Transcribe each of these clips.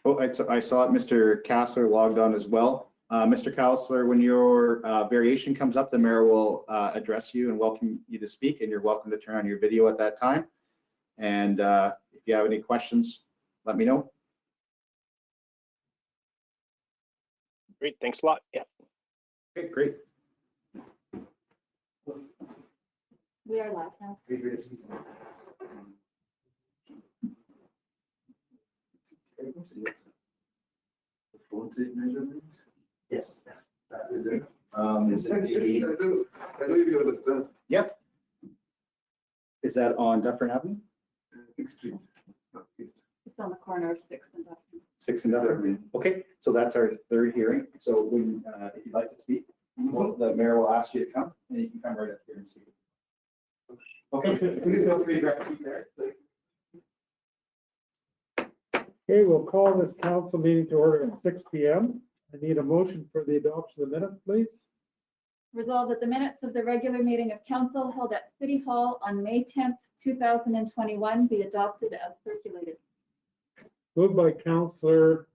Oh, I saw it. Mr. Kassler logged on as well. Mr. Kassler, when your variation comes up, the mayor will address you and welcome you to speak, and you're welcome to turn on your video at that time. And if you have any questions, let me know. Great, thanks a lot. Yeah. Okay, great. We are live now. Yes. That is it. Is it the, I know you understand. yep. Is that on Dufferin Avenue? 6th Street. It's on the corner of 6th and Dufferin. 6th and Dufferin. Okay, so that's our third hearing. So when, if you'd like to speak, the mayor will ask you to come, and you can come right up here and speak. Okay, please feel free to grab a seat there. Okay, we'll call this council meeting to order at 6 p.m. I need a motion for the adoption of the minutes, please. Resolved that the minutes of the regular meeting of council held at City Hall on May 10th, 2021 be adopted as circulated. Moved by Councillor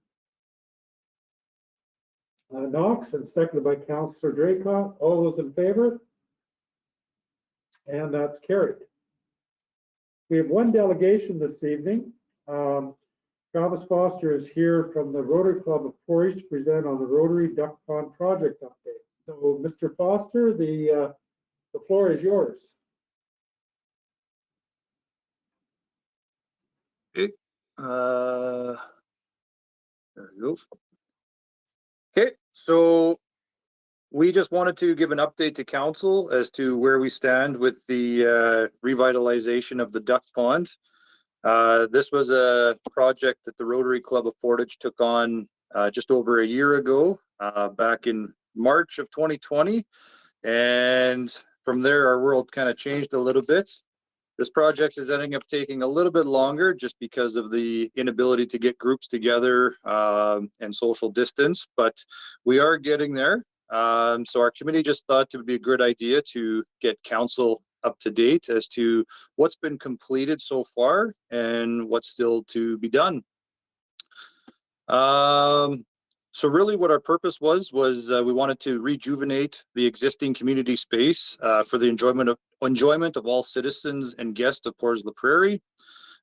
Knox and seconded by Councillor Draycott. All those in favor? And that's carried. We have one delegation this evening. Travis Foster is here from the Rotary Club of Portage to present on the Rotary Duck Pond project update. So, Mr. Foster, the floor is yours. Okay. There we go. Okay, so we just wanted to give an update to council as to where we stand with the revitalization of the duck pond. This was a project that the Rotary Club of Portage took on just over a year ago, back in March of 2020. And from there, our world kind of changed a little bit. This project is ending up taking a little bit longer just because of the inability to get groups together and social distance, but we are getting there. So our committee just thought it would be a good idea to get council up to date as to what's been completed so far and what's still to be done. So really what our purpose was we wanted to rejuvenate the existing community space for the enjoyment of all citizens and guests of Portage la Prairie.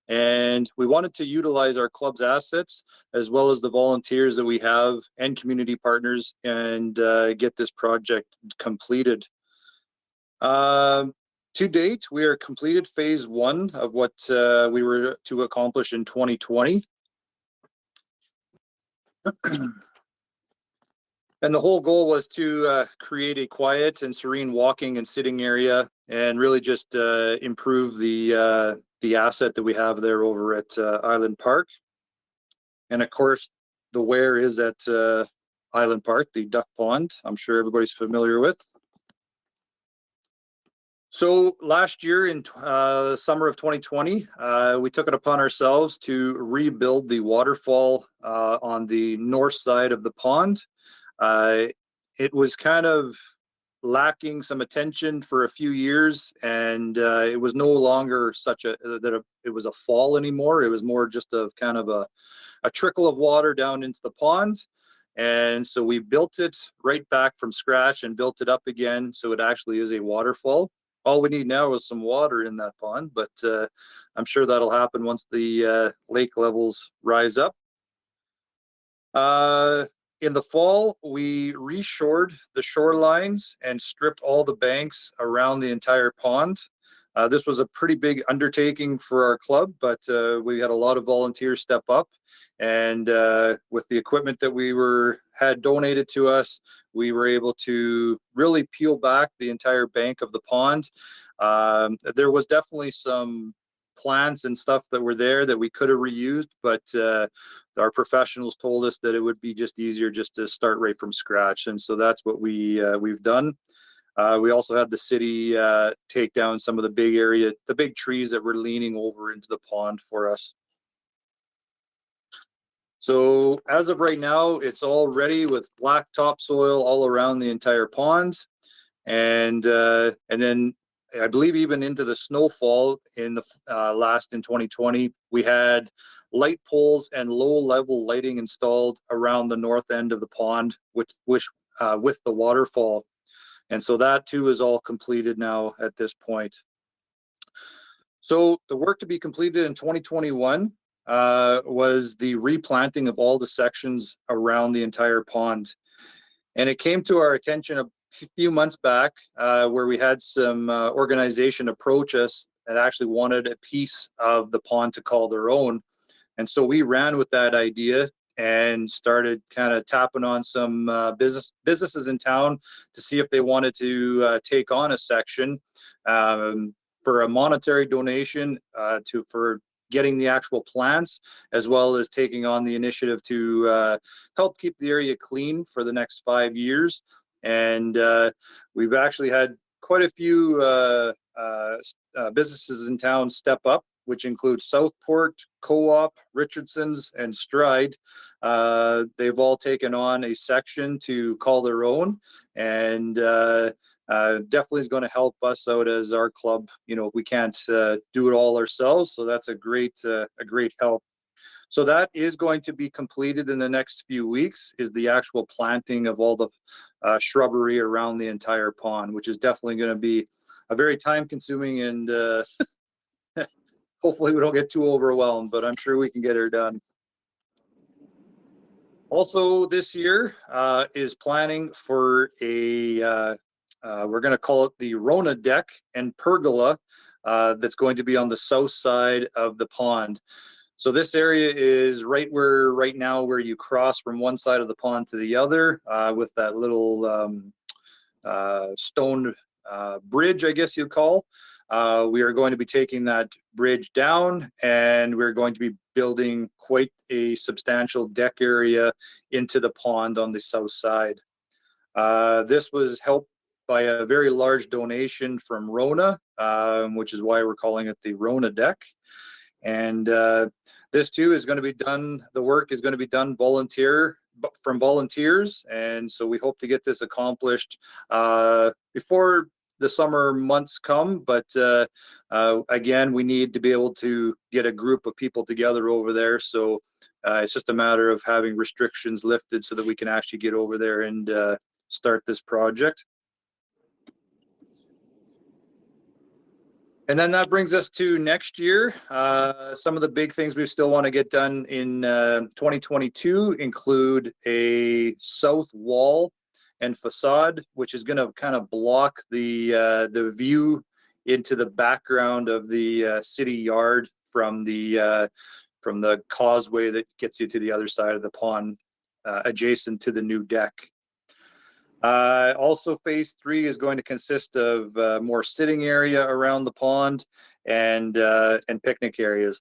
And we wanted to utilize our club's assets as well as the volunteers that we have and community partners and get this project completed. To date, we are completed phase 1 of what we were to accomplish in 2020. And the whole goal was to create a quiet and serene walking and sitting area and really just improve the asset that we have there over at Island Park. And of course, the where is at Island Park, the duck pond, I'm sure everybody's familiar with. So last year in summer of 2020, we took it upon ourselves to rebuild the waterfall on the north side of the pond. It was kind of lacking some attention for a few years, and it was no longer such it was a fall anymore. It was more just a kind of a trickle of water down into the pond. And so we built it right back from scratch and built it up again, so it actually is a waterfall. All we need now is some water in that pond, but I'm sure that'll happen once the lake levels rise up. In the fall, we reshored the shorelines and stripped all the banks around the entire pond. This was a pretty big undertaking for our club, but we had a lot of volunteers step up. And with the equipment that we had donated to us, we were able to really peel back the entire bank of the pond. There was definitely some plants and stuff that were there that we could have reused, but our professionals told us that it would be just easier just to start right from scratch, and so that's what we've done. We also had the city take down some of the big trees that were leaning over into the pond for us. So as of right now, it's all ready with black topsoil all around the entire pond, and then I believe even into the snowfall in the in 2020, we had light poles and low level lighting installed around the north end of the pond, with the waterfall. And so that too is all completed now at this point. So the work to be completed in 2021 was the replanting of all the sections around the entire pond. And it came to our attention a few months back where we had some organization approach us that actually wanted a piece of the pond to call their own. And so we ran with that idea and started kind of tapping on some businesses in town to see if they wanted to take on a section for a monetary donation for getting the actual plants, as well as taking on the initiative to help keep the area clean for the next 5 years. And we've actually had quite a few businesses in town step up, which include Southport, Co-op, Richardson's, and Stride. They've all taken on a section to call their own, and definitely is going to help us out as our club. You know, we can't do it all ourselves, so that's a great help. So that is going to be completed in the next few weeks, is the actual planting of all the shrubbery around the entire pond, which is definitely going to be a very time-consuming and hopefully we don't get too overwhelmed, but I'm sure we can get her done. Also this year is planning for a, we're going to call it the Rona deck and pergola that's going to be on the south side of the pond. So this area is right now where you cross from one side of the pond to the other with that little stone bridge, I guess you'd call. We are going to be taking that bridge down, and we're going to be building quite a substantial deck area into the pond on the south side. This was helped by a very large donation from Rona, which is why we're calling it the Rona deck. And this too is going to be done, the work is going to be done from volunteers. And so we hope to get this accomplished before the summer months come, but again, we need to be able to get a group of people together over there. So it's just a matter of having restrictions lifted so that we can actually get over there and start this project. And then that brings us to next year. Some of the big things we still want to get done in 2022 include a south wall and facade, which is going to kind of block the view into the background of the city yard from the causeway that gets you to the other side of the pond, adjacent to the new deck. Also, phase 3 is going to consist of more sitting area around the pond and picnic areas.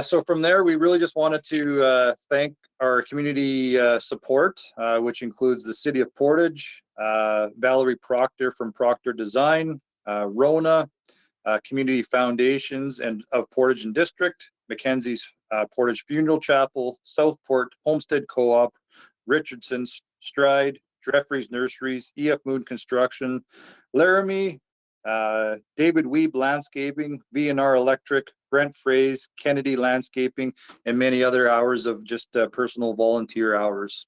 So from there, we really just wanted to thank our community support, which includes the City of Portage, Valerie Proctor from Proctor Design, Rona, Community Foundations and of Portage and District, Mackenzie's Portage Funeral Chapel, Southport Homestead Co-op, Richardson's, Stride, Jeffrey's Nurseries, EF Moon Construction, Laramie, David Weeb Landscaping, V&R Electric, Brent Fraze, Kennedy Landscaping, and many other hours of just personal volunteer hours.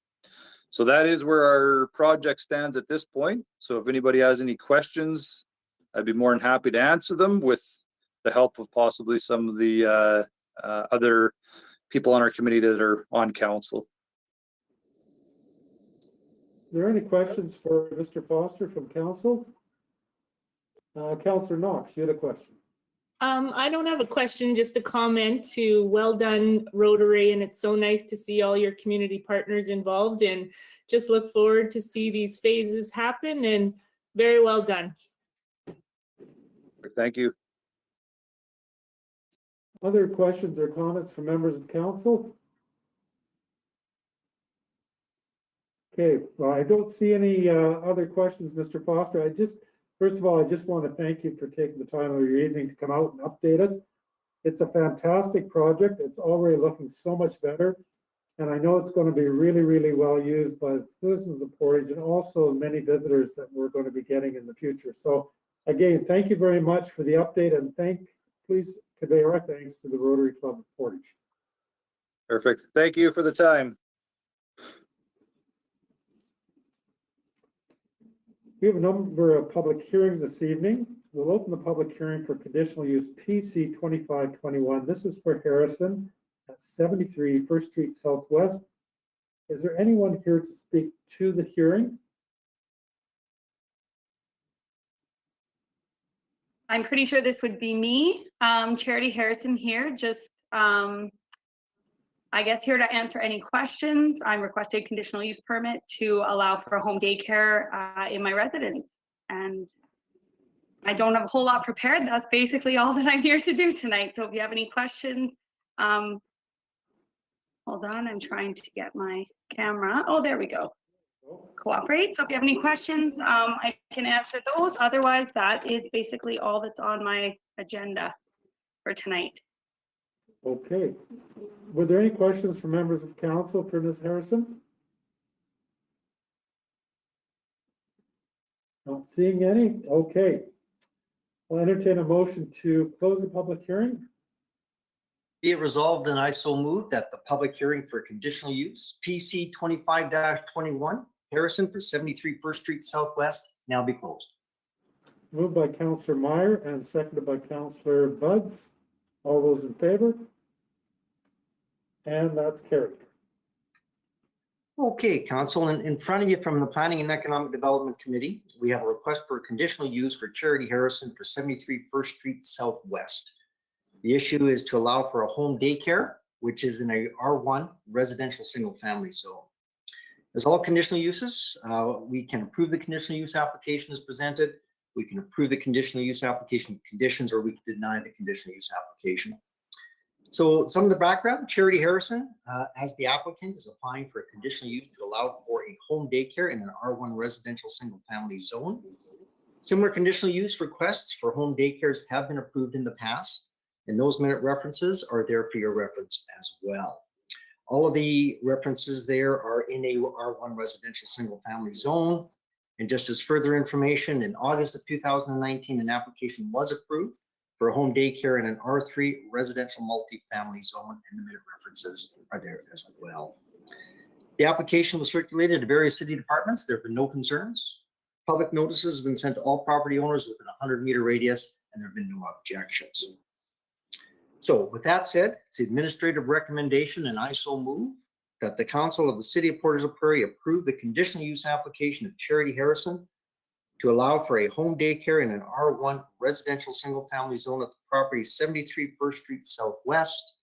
So that is where our project stands at this point. So if anybody has any questions, I'd be more than happy to answer them with the help of possibly some of the other people on our committee that are on council. Are there any questions for Mr. Foster from council? Councillor Knox, you had a question. I don't have a question, just a comment to well done Rotary, and it's so nice to see all your community partners involved, and just look forward to see these phases happen, and very well done. Thank you. Other questions or comments from members of council? Okay, well, I don't see any other questions, Mr. Foster. First of all, I just want to thank you for taking the time of your evening to come out and update us. It's a fantastic project. It's already looking so much better. And I know it's going to be really, really well used by the citizens of Portage and also many visitors that we're going to be getting in the future. So again, thank you very much for the update, and please convey our thanks to the Rotary Club of Portage. Perfect. Thank you for the time. We have a number of public hearings this evening. We'll open the public hearing for conditional use PC 2521. This is for Harrison at 73 First Street Southwest. Is there anyone here to speak to the hearing? I'm pretty sure this would be me, Charity Harrison here, just I guess here to answer any questions. I'm requesting a conditional use permit to allow for a home daycare in my residence. And I don't have a whole lot prepared. That's basically all that I'm here to do tonight. So if you have any questions, hold on, I'm trying to get my camera. Oh, there we go. Cooperate. So if you have any questions, I can answer those. Otherwise, that is basically all that's on my agenda for tonight. Okay. Were there any questions from members of council for Ms. Harrison? Not seeing any. Okay. I'll entertain a motion to close the public hearing. Be it resolved, and I so move that the public hearing for conditional use PC 25-21 Harrison for 73 First Street Southwest now be closed. Moved by Councillor Meyer and seconded by Councillor Buds. All those in favor? And that's carried. Okay, Council, in front of you from the Planning and Economic Development Committee, we have a request for a conditional use for Charity Harrison for 73 First Street Southwest. The issue is to allow for a home daycare, which is in a R1 residential single family zone. As all conditional uses, we can approve the conditional use application as presented. We can approve the conditional use application conditions, or we can deny the conditional use application. So some of the background: Charity Harrison, as the applicant, is applying for a conditional use to allow for a home daycare in an R1 residential single family zone. Similar conditional use requests for home daycares have been approved in the past, and those minute references are there for your reference as well. All of the references there are in a R1 residential single family zone. And just as further information, in August of 2019, an application was approved for a home daycare in an R3 residential multifamily zone, and the minute references are there as well. The application was circulated to various city departments. There have been no concerns. Public notices have been sent to all property owners within a 100-meter radius, and there have been no objections. So with that said, it's the administrative recommendation, and I so move that the Council of the City of Portage la Prairie approve the conditional use application of Charity Harrison to allow for a home daycare in an R1 residential single family zone at the property 73 First Street Southwest,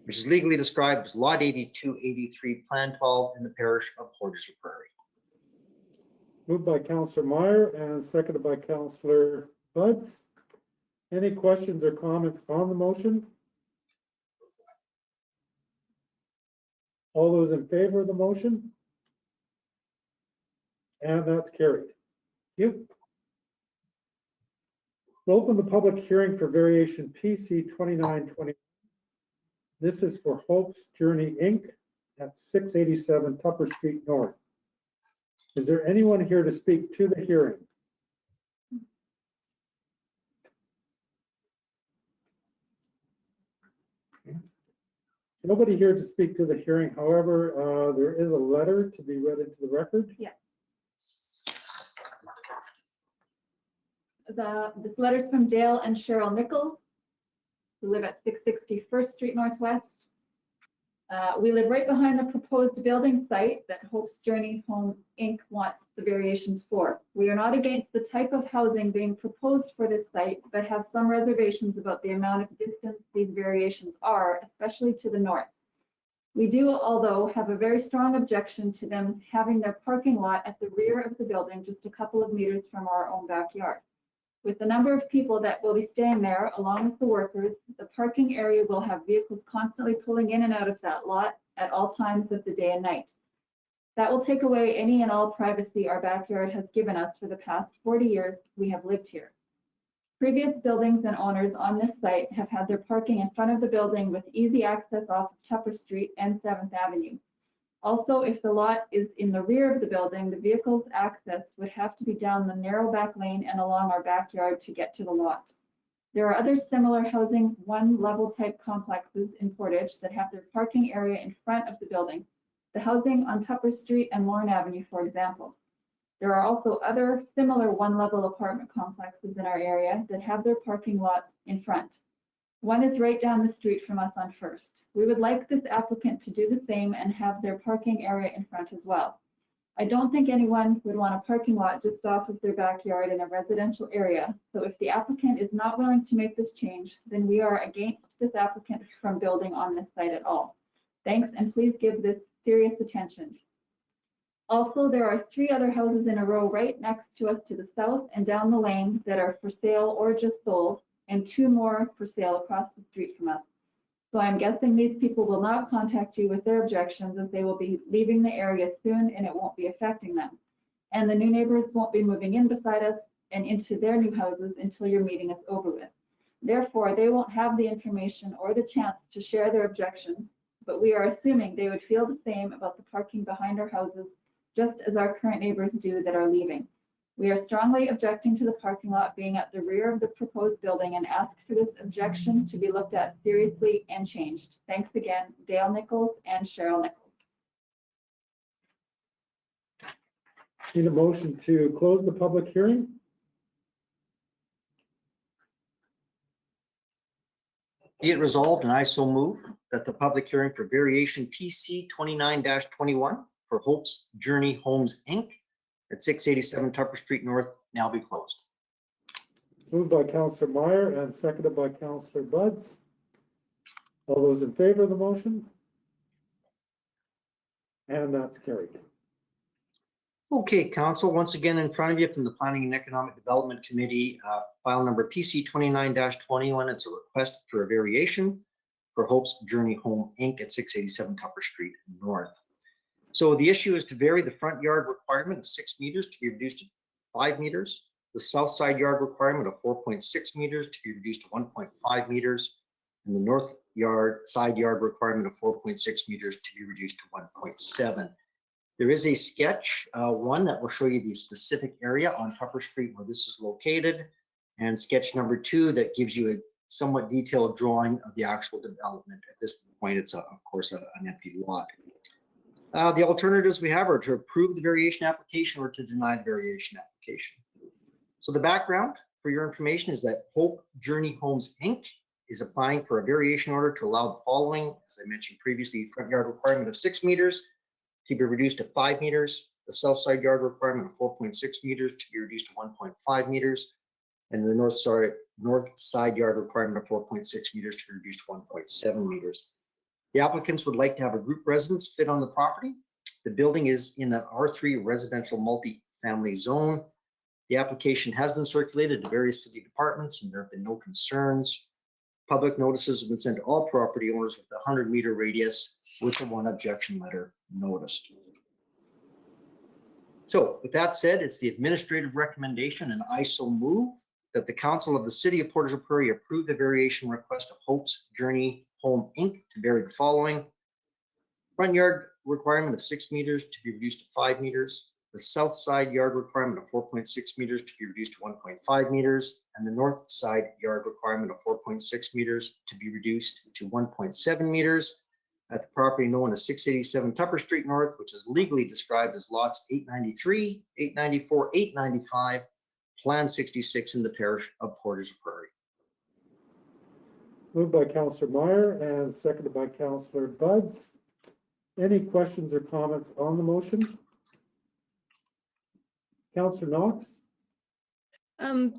which is legally described as Lot 8283, Plan 12 in the parish of Portage la Prairie. Moved by Councillor Meyer and seconded by Councillor Buds. Any questions or comments on the motion? All those in favor of the motion? And that's carried. Thank you. We'll open the public hearing for variation PC 2920. This is for Hope's Journey Inc. at 687 Tupper Street North. Is there anyone here to speak to the hearing? Nobody here to speak to the hearing. However, there is a letter to be read into the record. Yes. This letter is from Dale and Cheryl Nichols, who live at 660 First Street Northwest. We live right behind the proposed building site that Hope's Journey Home Inc. wants the variations for. We are not against the type of housing being proposed for this site, but have some reservations about the amount of distance these variations are, especially to the north. We do, although, have a very strong objection to them having their parking lot at the rear of the building, just a couple of meters from our own backyard. With the number of people that will be staying there, along with the workers, the parking area will have vehicles constantly pulling in and out of that lot at all times of the day and night. That will take away any and all privacy our backyard has given us for the past 40 years we have lived here. Previous buildings and owners on this site have had their parking in front of the building with easy access off of Tupper Street and 7th Avenue. Also, if the lot is in the rear of the building, the vehicle's access would have to be down the narrow back lane and along our backyard to get to the lot. There are other similar housing one-level type complexes in Portage that have their parking area in front of the building. The housing on Tupper Street and Lorne Avenue, for example. There are also other similar one-level apartment complexes in our area that have their parking lots in front. One is right down the street from us on First. We would like this applicant to do the same and have their parking area in front as well. I don't think anyone would want a parking lot just off of their backyard in a residential area. So if the applicant is not willing to make this change, then we are against this applicant from building on this site at all. Thanks, and please give this serious attention. Also, there are 3 other houses in a row right next to us to the south and down the lane that are for sale or just sold, and 2 more for sale across the street from us. So I'm guessing these people will not contact you with their objections, as they will be leaving the area soon and it won't be affecting them. And the new neighbors won't be moving in beside us and into their new houses until your meeting is over with. Therefore, they won't have the information or the chance to share their objections, but we are assuming they would feel the same about the parking behind our houses, just as our current neighbors do that are leaving. We are strongly objecting to the parking lot being at the rear of the proposed building and ask for this objection to be looked at seriously and changed. Thanks again, Dale Nichols and Cheryl Nichols. Need a motion to close the public hearing? Be it resolved, and I so move, that the public hearing for variation PC 29-21 for Hope's Journey Homes, Inc. at 687 Tupper Street North now be closed. Moved by Councillor Meyer and seconded by Councillor Buds. All those in favor of the motion? And that's carried. Okay, Council, once again in front of you from the Planning and Economic Development Committee, file number PC 29-21. It's a request for a variation for Hope's Journey Home, Inc. at 687 Tupper Street North. So the issue is to vary the front yard requirement of 6 meters to be reduced to 5 meters, the south side yard requirement of 4.6 meters to be reduced to 1.5 meters, and the north side yard requirement of 4.6 meters to be reduced to 1.7. There is a sketch, one that will show you the specific area on Tupper Street where this is located, and sketch number 2 that gives you a somewhat detailed drawing of the actual development. At this point, it's of course an empty lot. The alternatives we have are to approve the variation application or to deny the variation application. So the background for your information is that Hope Journey Homes, Inc. is applying for a variation order to allow the following, as I mentioned previously, front yard requirement of 6 meters to be reduced to 5 meters, the south side yard requirement of 4.6 meters to be reduced to 1.5 meters, and the north side yard requirement of 4.6 meters to be reduced to 1.7 meters. The applicants would like to have a group residence fit on the property. The building is in an R3 residential multi-family zone. The application has been circulated to various city departments and there have been no concerns. Public notices have been sent to all property owners with a 100-meter radius with the 1 objection letter noticed. So with that said, it's the administrative recommendation, and I so move that the Council of the City of Portage la Prairie approve the variation request of Hope's Journey Home, Inc. to vary the following: front yard requirement of 6 meters to be reduced to 5 meters, the south side yard requirement of 4.6 meters to be reduced to 1.5 meters, and the north side yard requirement of 4.6 meters to be reduced to 1.7 meters at the property known as 687 Tupper Street North, which is legally described as lots 893, 894, 895, Plan 66 in the parish of Portage la Prairie. Moved by Councillor Meyer and seconded by Councillor Buds. Any questions or comments on the motion? Councillor Knox?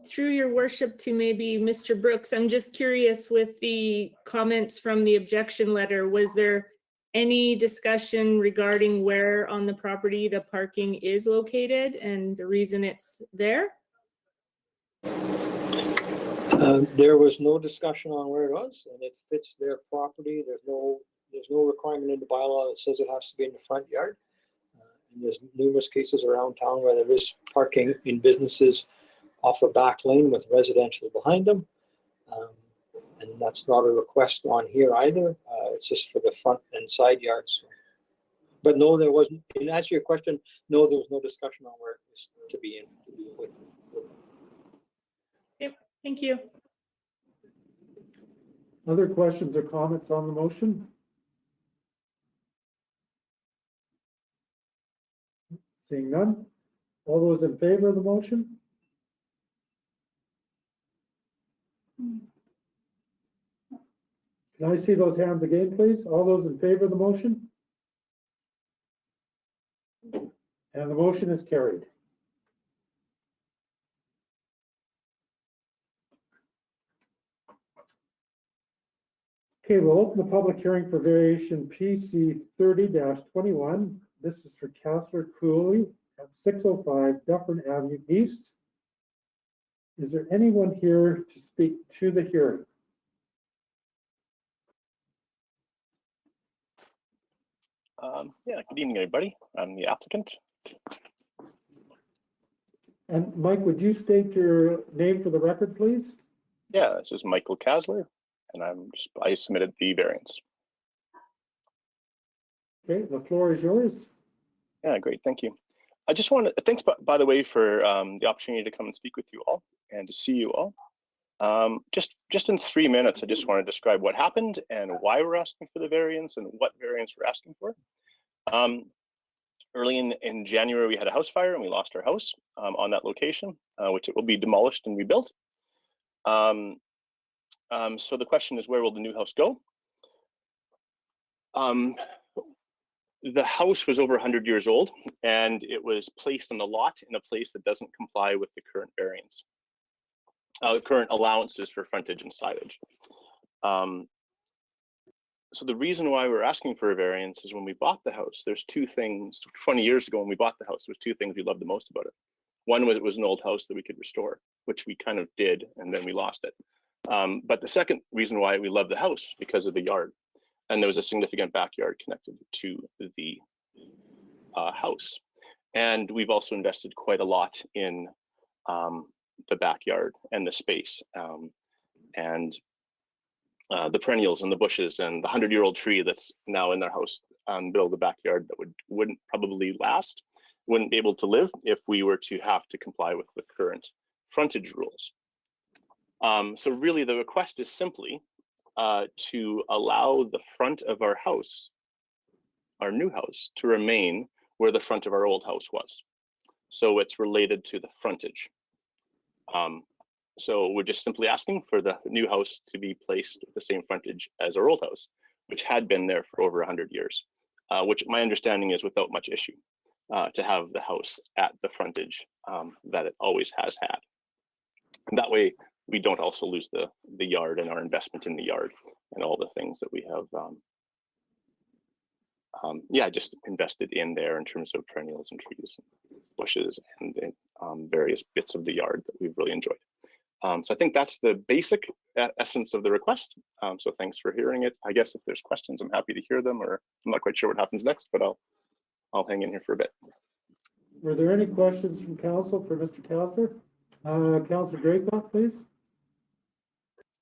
Through your worship to maybe Mr. Brooks, I'm just curious with the comments from the objection letter, was there any discussion regarding where on the property the parking is located and the reason it's there? There was no discussion on where it was, and it fits their property. There's no requirement in the bylaw that says it has to be in the front yard. And there's numerous cases around town where there is parking in businesses off a back lane with residential behind them. And that's not a request on here either. It's just for the front and side yards. But no, there wasn't, in answer to your question, no, there was no discussion on where it was to be in. Thank you. Other questions or comments on the motion? Seeing none. All those in favor of the motion? Can I see those hands again, please? All those in favor of the motion? And the motion is carried. Okay, we'll open the public hearing for variation PC 30-21. This is for Counselor Cooley at 605 Dufferin Avenue East. Is there anyone here to speak to the hearing? Yeah, good evening, everybody. I'm the applicant. And Mike, would you state your name for the record, please? Yeah, this is Michael Kasler, and I submitted the variance. Okay, the floor is yours. Yeah, great, thank you. I just wanted, thanks by the way for the opportunity to come and speak with you all and to see you all. Just in 3 minutes, I just want to describe what happened and why we're asking for the variance and what variance we're asking for. Early in January, we had a house fire and we lost our house on that location, which it will be demolished and rebuilt. So the question is, where will the new house go? The house was over 100 years old and it was placed on the lot in a place that doesn't comply with the current variance. Current allowances for frontage and sidage. So the reason why we're asking for a variance is when we bought the house, there's two things. 20 years ago when we bought the house, there was two things we loved the most about it. One was it was an old house that we could restore, which we kind of did, and then we lost it. But the second reason why we loved the house was because of the yard. And there was a significant backyard connected to the house. And we've also invested quite a lot in the backyard and the space and the perennials and the bushes and the 100-year-old tree that's now in their house build a backyard that wouldn't probably last, wouldn't be able to live if we were to have to comply with the current frontage rules. So really the request is simply to allow the front of our house, our new house, to remain where the front of our old house was. So it's related to the frontage. So we're just simply asking for the new house to be placed with the same frontage as our old house, which had been there for over 100 years, which my understanding is without much issue to have the house at the frontage that it always has had. And that way we don't also lose the yard and our investment in the yard and all the things that we have just invested in there in terms of perennials and trees and bushes and various bits of the yard that we've really enjoyed. So I think that's the basic essence of the request. So thanks for hearing it. I guess if there's questions, I'm happy to hear them, or I'm not quite sure what happens next, but I'll hang in here for a bit. Were there any questions from council for Mr. Kasler? Councilor Draycott, please.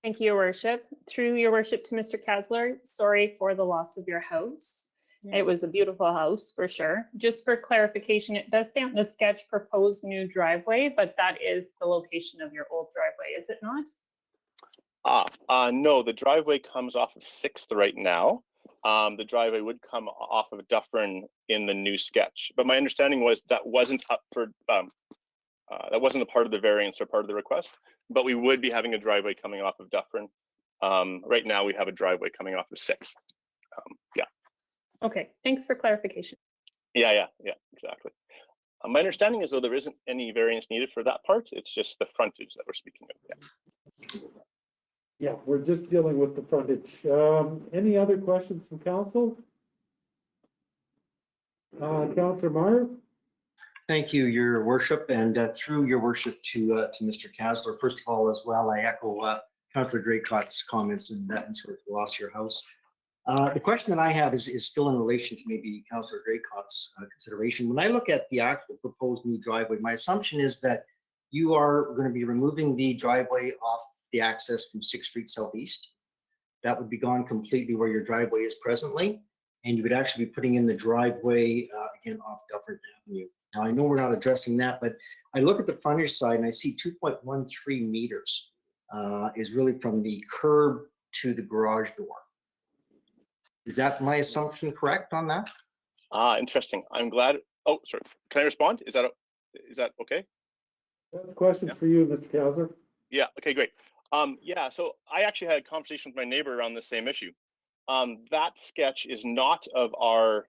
Thank you, Your Worship. Through Your Worship to Mr. Kasler, sorry for the loss of your house. Yeah. It was a beautiful house for sure. Just for clarification, it does say on the sketch proposed new driveway, but that is the location of your old driveway, is it not? No, the driveway comes off of 6th right now. The driveway would come off of Dufferin in the new sketch, but my understanding was that wasn't up for that wasn't a part of the variance or part of the request, but we would be having a driveway coming off of Dufferin. Right now we have a driveway coming off of 6th. Yeah. Okay, thanks for clarification. Yeah, exactly. My understanding is though there isn't any variance needed for that part. It's just the frontage that we're speaking of. Yeah, we're just dealing with the frontage. Any other questions from council? Councilor Meyer? Thank you, Your Worship, and through Your Worship to Mr. Kasler. First of all, as well, I echo Councillor Draycott's comments and sort of the loss of your house. The question that I have is still in relation to maybe Councillor Draycott's consideration. When I look at the actual proposed new driveway, my assumption is that you are going to be removing the driveway off the access from 6th Street Southeast. That would be gone completely where your driveway is presently. And you would actually be putting in the driveway again off Dufferin Avenue. Now, I know we're not addressing that, but I look at the frontage side and I see 2.13 meters is really from the curb to the garage door. Is that my assumption correct on that? Interesting. I'm glad. Oh, sorry. Can I respond? Is that okay? That's questions for you, Mr. Cowser. Yeah. Okay, great. Yeah, so I actually had a conversation with my neighbor around the same issue. That sketch is not of our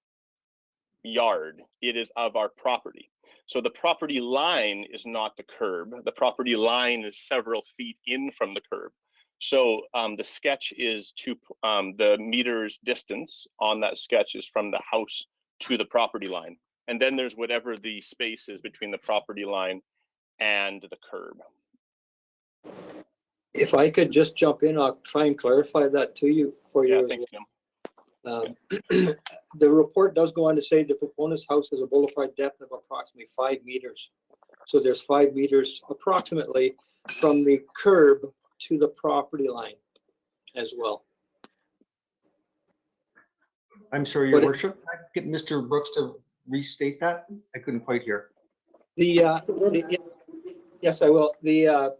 yard, it is of our property. So the property line is not the curb. The property line is several feet in from the curb. So the sketch is the meters distance on that sketch is from the house to the property line. And then there's whatever the space is between the property line and the curb. If I could just jump in, I'll try and clarify that to you for you. Yeah, as thanks, well. Tim. The report does go on to say the proponent's house has a boulevard depth of approximately 5 meters. So there's 5 meters approximately from the curb to the property line as well. I'm sorry, Your But Worship. Can I get Mr. Brooks to restate that? I couldn't quite hear. Yes, I will. In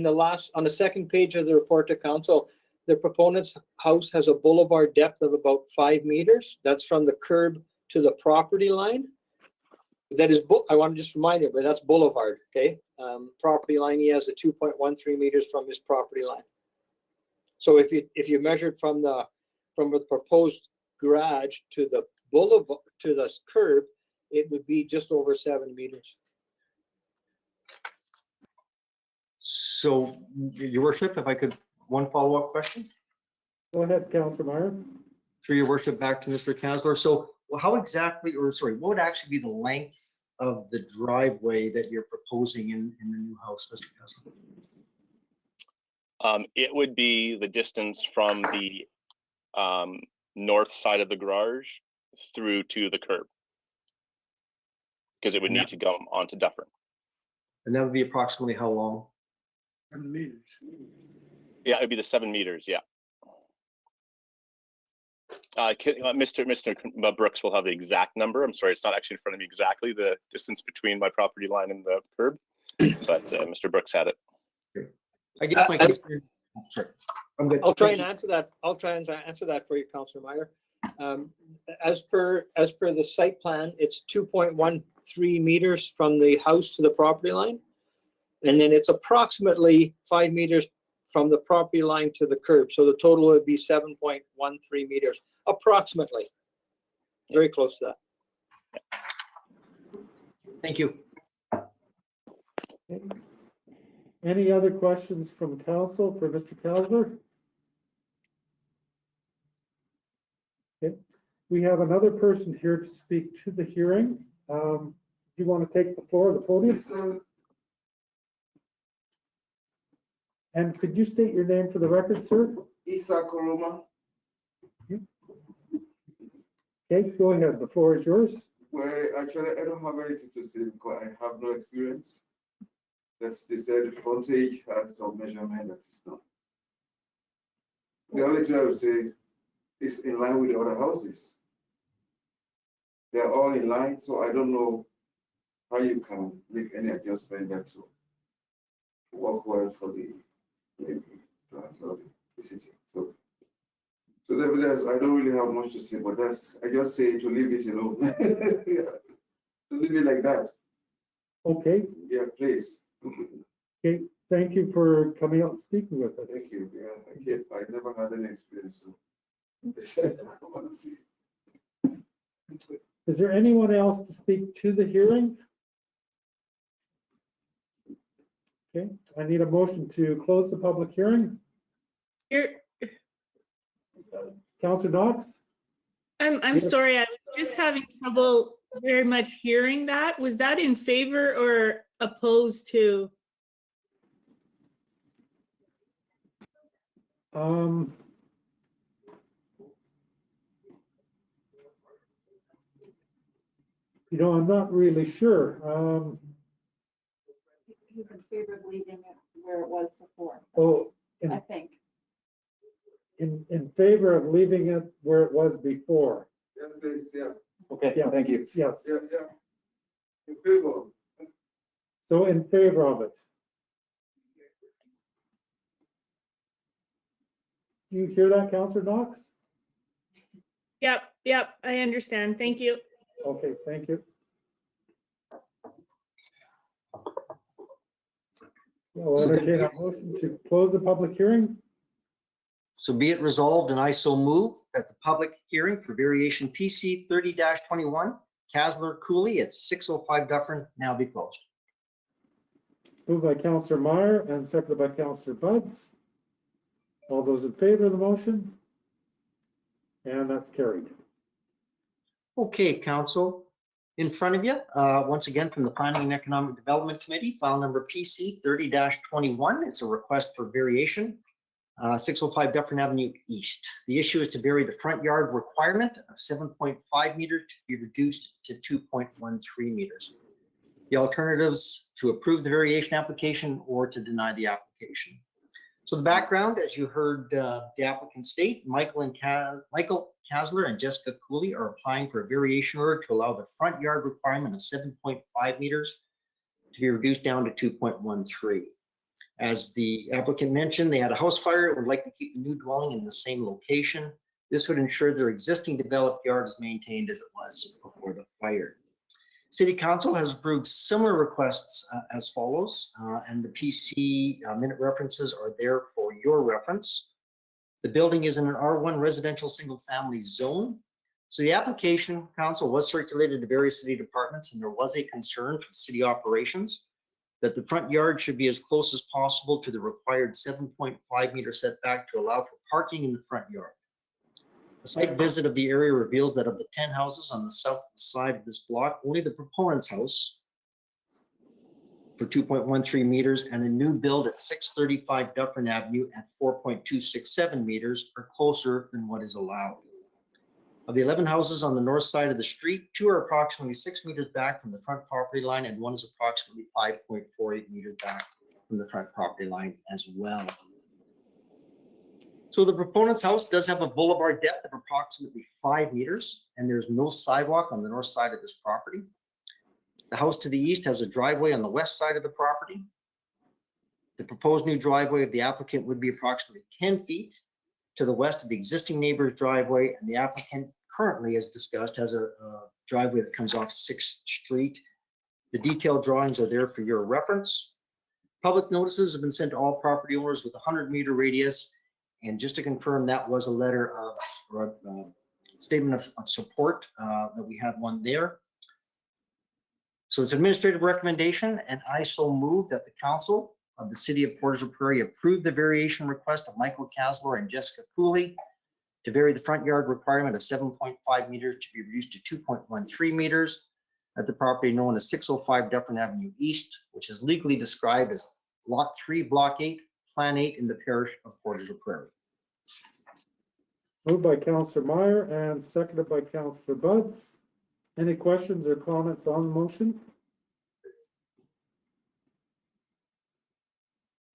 the last, on the second page of the report to council, the proponent's house has a boulevard depth of about 5 meters. That's from the curb to the property line. That is, I want to just remind you, but that's boulevard, okay? Property line, he has a 2.13 meters from his property line. So if you measured from the proposed garage to the boulevard, to the curb, it would be just over 7 meters. So, Your Worship, if I could, one follow-up question? Go ahead, Councilor Meyer. Through Your Worship, back to Mr. Kasler. So how exactly, or sorry, what would actually be the length of the driveway that you're proposing in the new house, Mr. Kasler? It would be the distance from the north side of the garage through to the curb, because it would need to go onto Dufferin. And that would be approximately how long? 7 meters. Yeah, it'd be the 7 meters. Yeah. Mr. Brooks will have the exact number. I'm sorry, it's not actually in front of me exactly the distance between my property line and the curb, but Mr. Brooks had it. I guess my concern. Sorry, I'm good. I'll try and answer that. I'll try and answer that for you, Councillor Meyer. As per the site plan, it's 2.13 meters from the house to the property line, and then it's approximately 5 meters from the property line to the curb. So the total would be 7.13 meters, approximately. Very close to that. Thank you. Okay. Any other questions from council for Mr. Kasler? Okay. We have another person here to speak to the hearing. Do you want to take the floor of the podium? And could you state your name for the record, sir? Isa Koroma. Okay, go ahead. The floor is yours. Well, actually, I don't have anything to say because I have no experience. That's they said the frontage has no measurement that is not. The only thing I would say is in line with the other houses. They are all in line, so I don't know how you can make any adjustment that to work well for the plans of the city. So nevertheless, I don't really have much to say, but I just say to leave it alone. Yeah. To leave it like that. Okay. Yeah, please. Okay. Thank you for coming out and speaking with us. Thank you. Yeah, I never had any experience. So. Is there anyone else to speak to the hearing? Okay, I need a motion to close the public hearing. Here, Councilor Knox? I'm Yes. sorry, I was just having trouble very much hearing that. Was that in favor or opposed to? I'm not really sure. he's in favor of leaving it where it was before. Oh, I in, think. in favor of leaving it where it was before. Yes, please, yeah, Okay, Yeah. thank you. Yes, yeah, yeah. In favor. so in favor of it. You hear that, Councillor Knox? Yep, yep, I understand. Thank you. Okay, thank you. I'll So then- entertain a motion to close the public hearing. So be it resolved, and I so move that the public hearing for variation PC 30-21, Kasler Cooley at 605 Dufferin now be closed. Moved by Councillor Meyer and seconded by Councillor Buds. All those in favor of the motion? And that's carried. Okay, council, in front of you, once again from the Planning and Economic Development Committee, file number PC 30-21. It's a request for variation, 605 Dufferin Avenue East. The issue is to vary the front yard requirement of 7.5 meters to be reduced to 2.13 meters. The alternatives to approve the variation application or to deny the application. So the background, as you heard the applicant state, Michael Kasler and Jessica Cooley are applying for a variation order to allow the front yard requirement of 7.5 meters to be reduced down to 2.13. As the applicant mentioned, they had a house fire and would like to keep the new dwelling in the same location. This would ensure their existing developed yard is maintained as it was before the fire. City Council has approved similar requests as follows, and the PC minute references are there for your reference. The building is in an R1 residential single family zone. So the application, council, was circulated to various city departments, and there was a concern from city operations that the front yard should be as close as possible to the required 7.5 meter setback to allow for parking in the front yard. A site visit of the area reveals that of the 10 houses on the south side of this block, only the proponent's house for 2.13 meters and a new build at 635 Dufferin Avenue at 4.267 meters are closer than what is allowed. Of the 11 houses on the north side of the street, 2 are approximately 6 meters back from the front property line and 1 is approximately 5.48 meters back from the front property line as well. So the proponent's house does have a boulevard depth of approximately 5 meters, and there's no sidewalk on the north side of this property. The house to the east has a driveway on the west side of the property. The proposed new driveway of the applicant would be approximately 10 feet to the west of the existing neighbor's driveway, and the applicant currently, as discussed, has a driveway that comes off 6th Street. The detailed drawings are there for your reference. Public notices have been sent to all property owners with a 100-meter radius. And just to confirm, that was a letter of, or a statement of support, that we had one there. So it's administrative recommendation, and I so move that the council of the city of Portage la Prairie approve the variation request of Michael Kasler and Jessica Cooley to vary the front yard requirement of 7.5 meters to be reduced to 2.13 meters at the property known as 605 Dufferin Avenue East, which is legally described as Lot 3, Block 8, Plan 8 in the parish of Portage la Prairie. Moved by Councillor Meyer and seconded by Councillor Buds. Any questions or comments on the motion?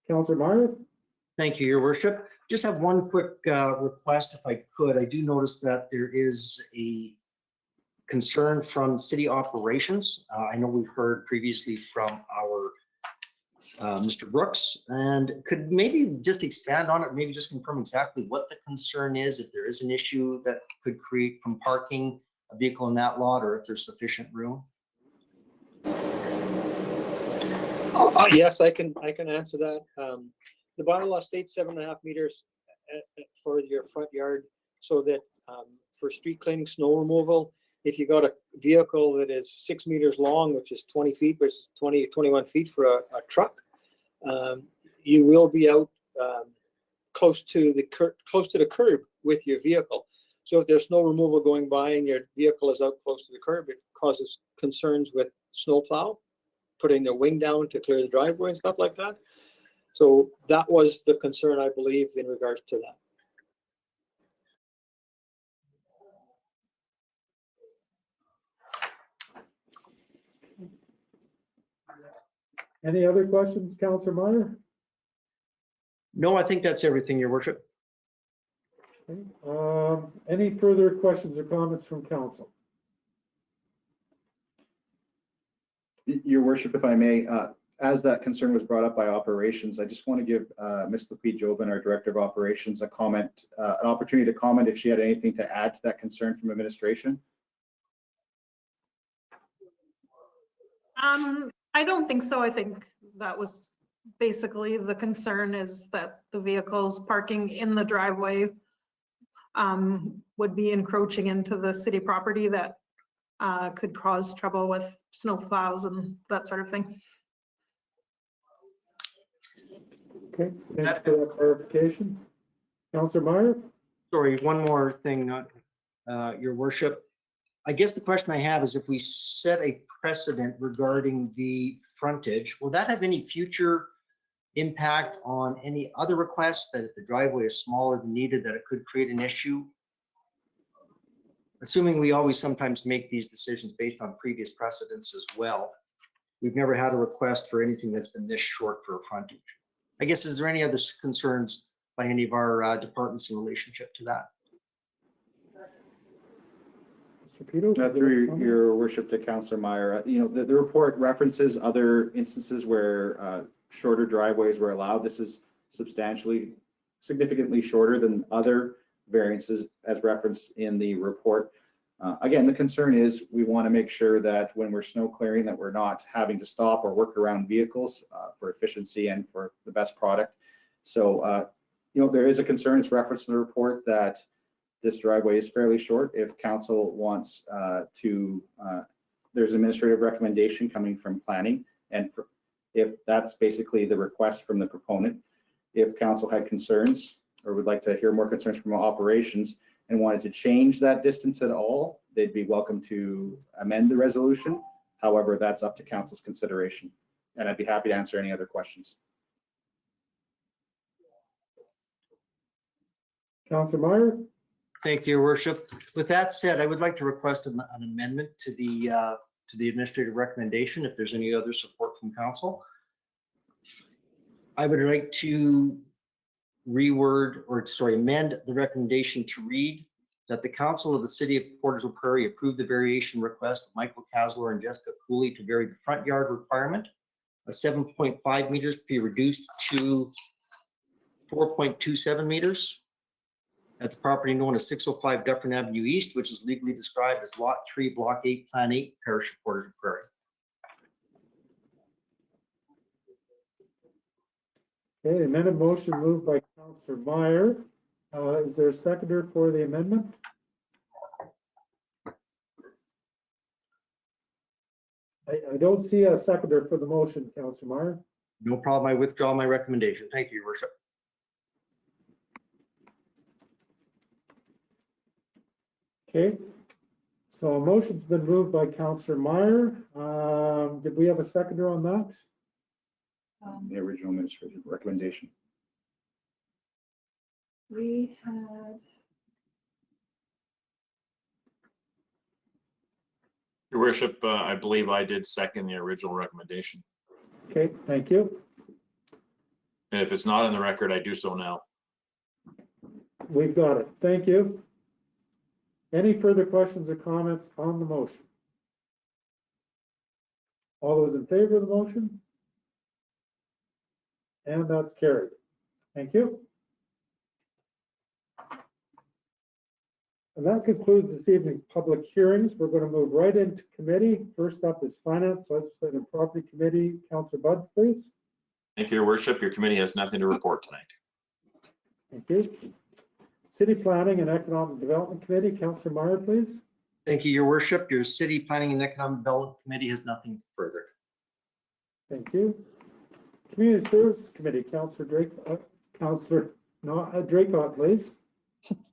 Councillor Meyer? Thank you, Your Worship. Just have one quick request, if I could. I do notice that there is a concern from city operations. I know we've heard previously from our Mr. Brooks, and could maybe just expand on it, maybe just confirm exactly what the concern is, if there is an issue that could create from parking a vehicle in that lot, or if there's sufficient room. Yes, I can answer that. The bylaw states 7.5 meters for your front yard, so that for street cleaning, snow removal, if you got a vehicle that is 6 meters long, which is 20 feet versus 20 or 21 feet for a truck, you will be out close to the curb with your vehicle. So if there's snow removal going by and your vehicle is out close to the curb, it causes concerns with snowplow putting their wing down to clear the driveway and stuff like that. So that was the concern, I believe, in regards to that. Any other questions, Councillor Meyer? No, I think that's everything, Your Worship. Okay. Any further questions or comments from council? Your worship, if I may, as that concern was brought up by operations, I just want to give Ms. Lapid Jobin, our Director of Operations, an opportunity to comment if she had anything to add to that concern from administration. I don't think so. I think that was basically the concern, is that the vehicles parking in the driveway would be encroaching into the city property that could cause trouble with snow plows and that sort of thing. Okay, thanks for that clarification. Councillor Meyer? Sorry, one more thing, Your Worship. I guess the question I have is if we set a precedent regarding the frontage, will that have any future impact on any other requests that if the driveway is smaller than needed, that it could create an issue? Assuming we always sometimes make these decisions based on previous precedents as well. We've never had a request for anything that's been this short for a frontage. I guess, is there any other concerns by any of our departments in relationship to that? Mr. Pito? Through your worship to Councillor Meyer, the report references other instances where shorter driveways were allowed. This is significantly shorter than other variances as referenced in the report. Again, the concern is we want to make sure that when we're snow clearing that we're not having to stop or work around vehicles for efficiency and for the best product. So, there is a concern, it's referenced in the report, that this driveway is fairly short. If council wants there's administrative recommendation coming from planning, and if that's basically the request from the proponent, if council had concerns or would like to hear more concerns from operations and wanted to change that distance at all, they'd be welcome to amend the resolution. However, that's up to council's consideration, and I'd be happy to answer any other questions. Councillor Meyer? Thank you, Your Worship. With that said, I would like to request an amendment to the administrative recommendation if there's any other support from council. I would like to amend the recommendation to read that the council of the city of Portage la Prairie approve the variation request of Michael Kasler and Jessica Cooley to vary the front yard requirement of 7.5 meters be reduced to 4.27 meters at the property known as 605 Dufferin Avenue East, which is legally described as Lot 3, Block 8, Plan 8, Parish of Portage la Prairie. Okay, amended motion moved by Councillor Meyer. Is there a seconder for the amendment? I don't see a seconder for the motion, Councillor Meyer. No problem. I withdraw my recommendation. Thank you, Your Worship. Okay, so a motion's been moved by Councillor Meyer. Did we have a seconder on that? The original administrative recommendation. We had, Your Worship, I believe I did second the original recommendation. Okay, thank you. And if it's not in the record, I do so now. We've got it. Thank you. Any further questions or comments on the motion? All those in favor of the motion? And that's carried. Thank you. And that concludes this evening's public hearings. We're going to move right into committee. First up is Finance, Legislative and Property Committee. Councillor Buds, please. Thank you, Your Worship. Your committee has nothing to report tonight. Thank you. City Planning and Economic Development Committee. Councillor Meyer, please. Thank you, Your Worship. Your City Planning and Economic Development Committee has nothing further. Thank you. Community Services Committee. Councillor Draycott, please.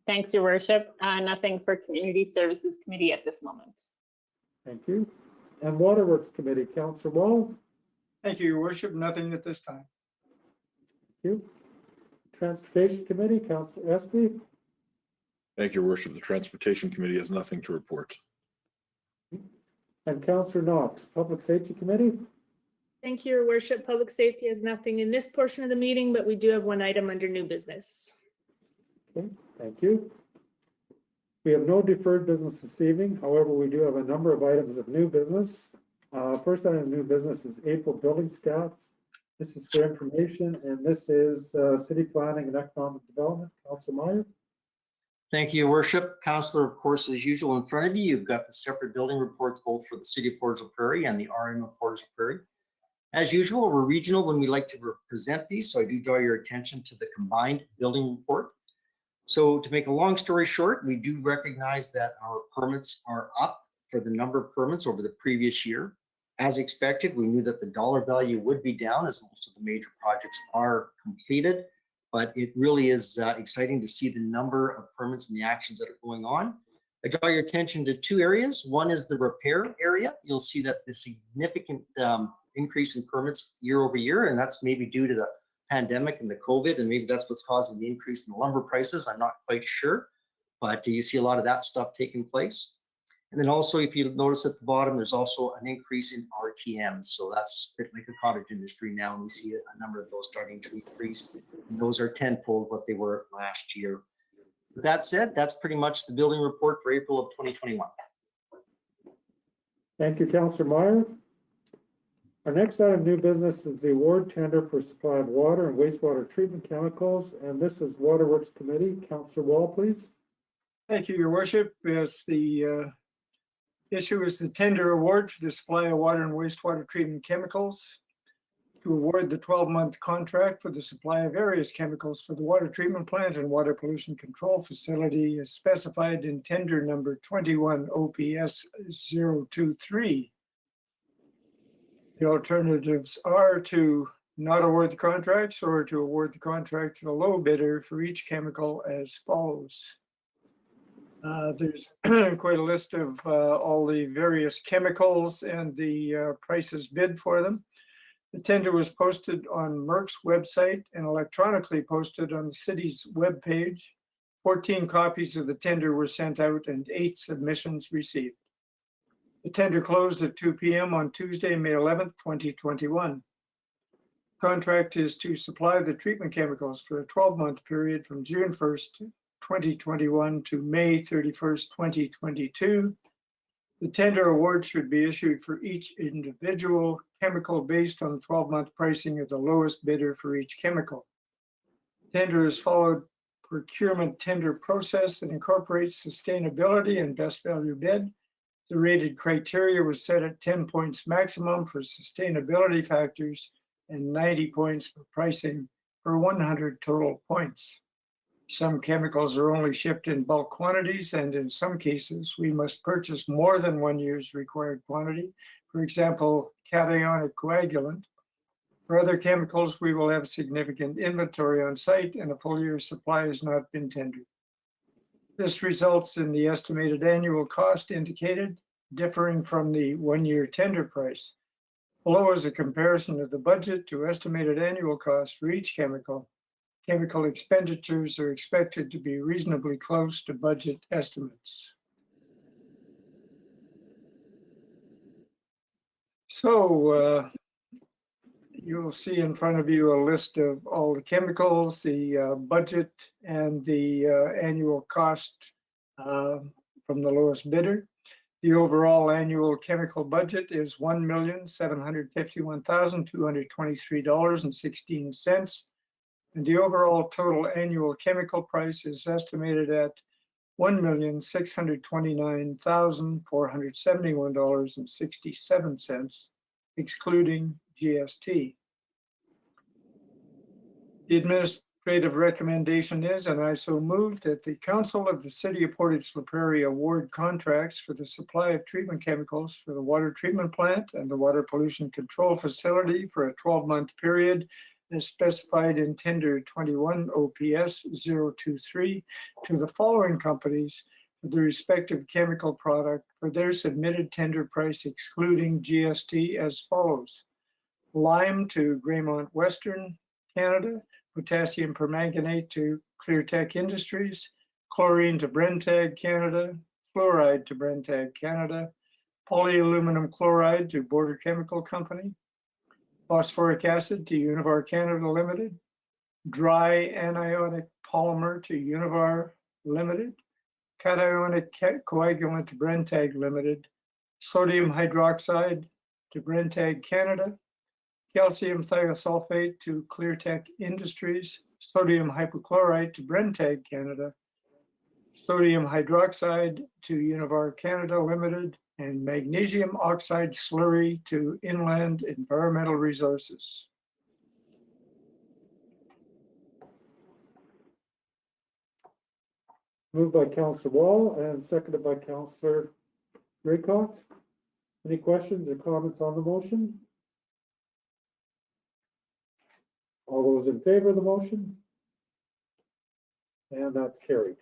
Thanks, Your Worship. Nothing for Community Services Committee at this moment. Thank you. And Waterworks Committee. Councillor Wall. Thank you, Your Worship. Nothing at this time. Thank you. Transportation Committee. Councillor Espy. Thank you, Your Worship. The Transportation Committee has nothing to report. And Councillor Knox. Public Safety Committee. Thank you, Your Worship. Public Safety has nothing in this portion of the meeting, but we do have one item under new business. Okay, thank you. We have no deferred business this evening. However, we do have a number of items of new business. First item of new business is April building stats. This is for information, and this is city planning and economic development. Councilor Meyer. Thank you, Your Worship. Councillor, of course, as usual, in front of you, you've got the separate building reports, both for the city of Portage la Prairie and the RM of Portage la Prairie. As usual, we're regional when we like to present these, so I do draw your attention to the combined building report. So to make a long story short, we do recognize that our permits are up for the number of permits over the previous year. As expected, we knew that the dollar value would be down as most of the major projects are completed, but it really is exciting to see the number of permits and the actions that are going on. I draw your attention to two areas. One is the repair area. You'll see that the significant increase in permits year over year, and that's maybe due to the pandemic and the COVID, and maybe that's what's causing the increase in the lumber prices. I'm not quite sure, but you see a lot of that stuff taking place. And then also, if you notice at the bottom, there's also an increase in RTMs. So that's a bit like a cottage industry now, and we see a number of those starting to increase. And those are tenfold what they were last year. With that said, that's pretty much the building report for April of 2021. Thank you, Councilor Meyer. Our next item of new business is the award tender for supply of water and wastewater treatment chemicals, and this is Waterworks Committee. Councilor Wall, please. Thank you, Your Worship. Yes, the issue is the tender award for the supply of water and wastewater treatment chemicals to award the 12-month contract for the supply of various chemicals for the water treatment plant and water pollution control facility as specified in tender number 21 OPS 023. The alternatives are to not award the contracts or to award the contract to the low bidder for each chemical as follows. There's quite a list of all the various chemicals and the prices bid for them. The tender was posted on Merck's website and electronically posted on the city's webpage. 14 copies of the tender were sent out and 8 submissions received. The tender closed at 2 p.m. on Tuesday, May 11th, 2021. Contract is to supply the treatment chemicals for a 12-month period from June 1st, 2021 to May 31st, 2022. The tender award should be issued for each individual chemical based on the 12-month pricing of the lowest bidder for each chemical. Tender is followed procurement tender process that incorporates sustainability and best value bid. The rated criteria was set at 10 points maximum for sustainability factors and 90 points for pricing for 100 total points. Some chemicals are only shipped in bulk quantities, and in some cases, we must purchase more than 1 year's required quantity. For example, cationic coagulant. For other chemicals, we will have significant inventory on site and a full year's supply has not been tendered. This results in the estimated annual cost indicated differing from the 1-year tender price. Below is a comparison of the budget to estimated annual cost for each chemical. Chemical expenditures are expected to be reasonably close to budget estimates. So you'll see in front of you a list of all the chemicals, the budget, and the annual cost from the lowest bidder. The overall annual chemical budget is $1,751,223.16. And the overall total annual chemical price is estimated at $1,629,471.67, excluding GST. The administrative recommendation is, and I so move, that the Council of the City of Portage la Prairie award contracts for the supply of treatment chemicals for the water treatment plant and the water pollution control facility for a 12-month period as specified in tender 21 OPS 023 to the following companies for the respective chemical product for their submitted tender price excluding GST as follows. Lime to Greymont Western Canada, potassium permanganate to Cleartech Industries, chlorine to Brentag Canada, fluoride to Brentag Canada, polyaluminum chloride to Border Chemical Company, phosphoric acid to Univar Canada Limited, dry anionic polymer to Univar Limited, cationic coagulant to Brentag Limited, sodium hydroxide to Brentag Canada, calcium thiosulfate to Cleartech Industries, sodium hypochlorite to Brentag Canada, sodium hydroxide to Univar Canada Limited, and magnesium oxide slurry to Inland Environmental Resources. Moved by Councillor Wall and seconded by Councillor Graycox. Any questions or comments on the motion? All those in favor of the motion? And that's carried.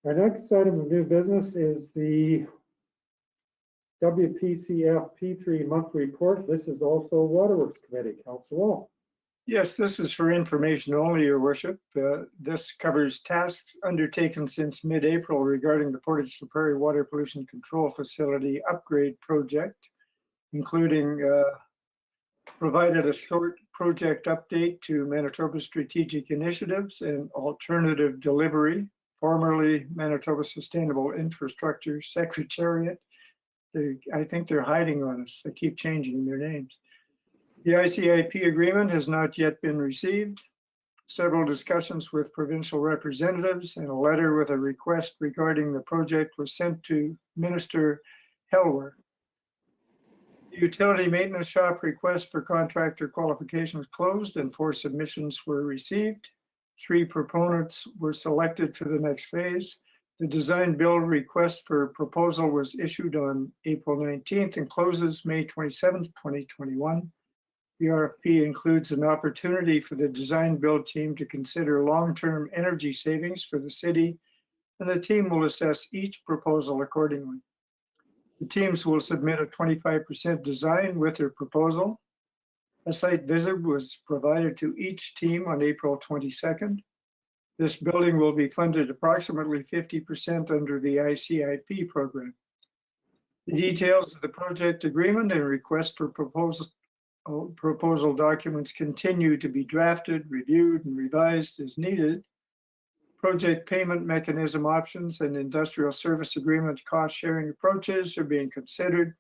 Our next item of new business is the WPCF P3 monthly report. This is also Waterworks Committee. Councillor Wall. Yes, this is for information only, Your Worship. This covers tasks undertaken since mid-April regarding the Portage la Prairie Water Pollution Control Facility upgrade project, including provided a short project update to Manitoba Strategic Initiatives and Alternative Delivery, formerly Manitoba Sustainable Infrastructure Secretariat. I think they're hiding on us. They keep changing their names. The ICIP agreement has not yet been received. Several discussions with provincial representatives and a letter with a request regarding the project was sent to Minister Helwer. The utility maintenance shop request for contractor qualifications closed and 4 submissions were received. 3 proponents were selected for the next phase. The design build request for proposal was issued on April 19th and closes May 27th, 2021. The RFP includes an opportunity for the design build team to consider long-term energy savings for the city, and the team will assess each proposal accordingly. The teams will submit a 25% design with their proposal. A site visit was provided to each team on April 22nd. This building will be funded approximately 50% under the ICIP program. The details of the project agreement and request for proposal documents continue to be drafted, reviewed, and revised as needed. Project payment mechanism options and industrial service agreement cost-sharing approaches are being considered.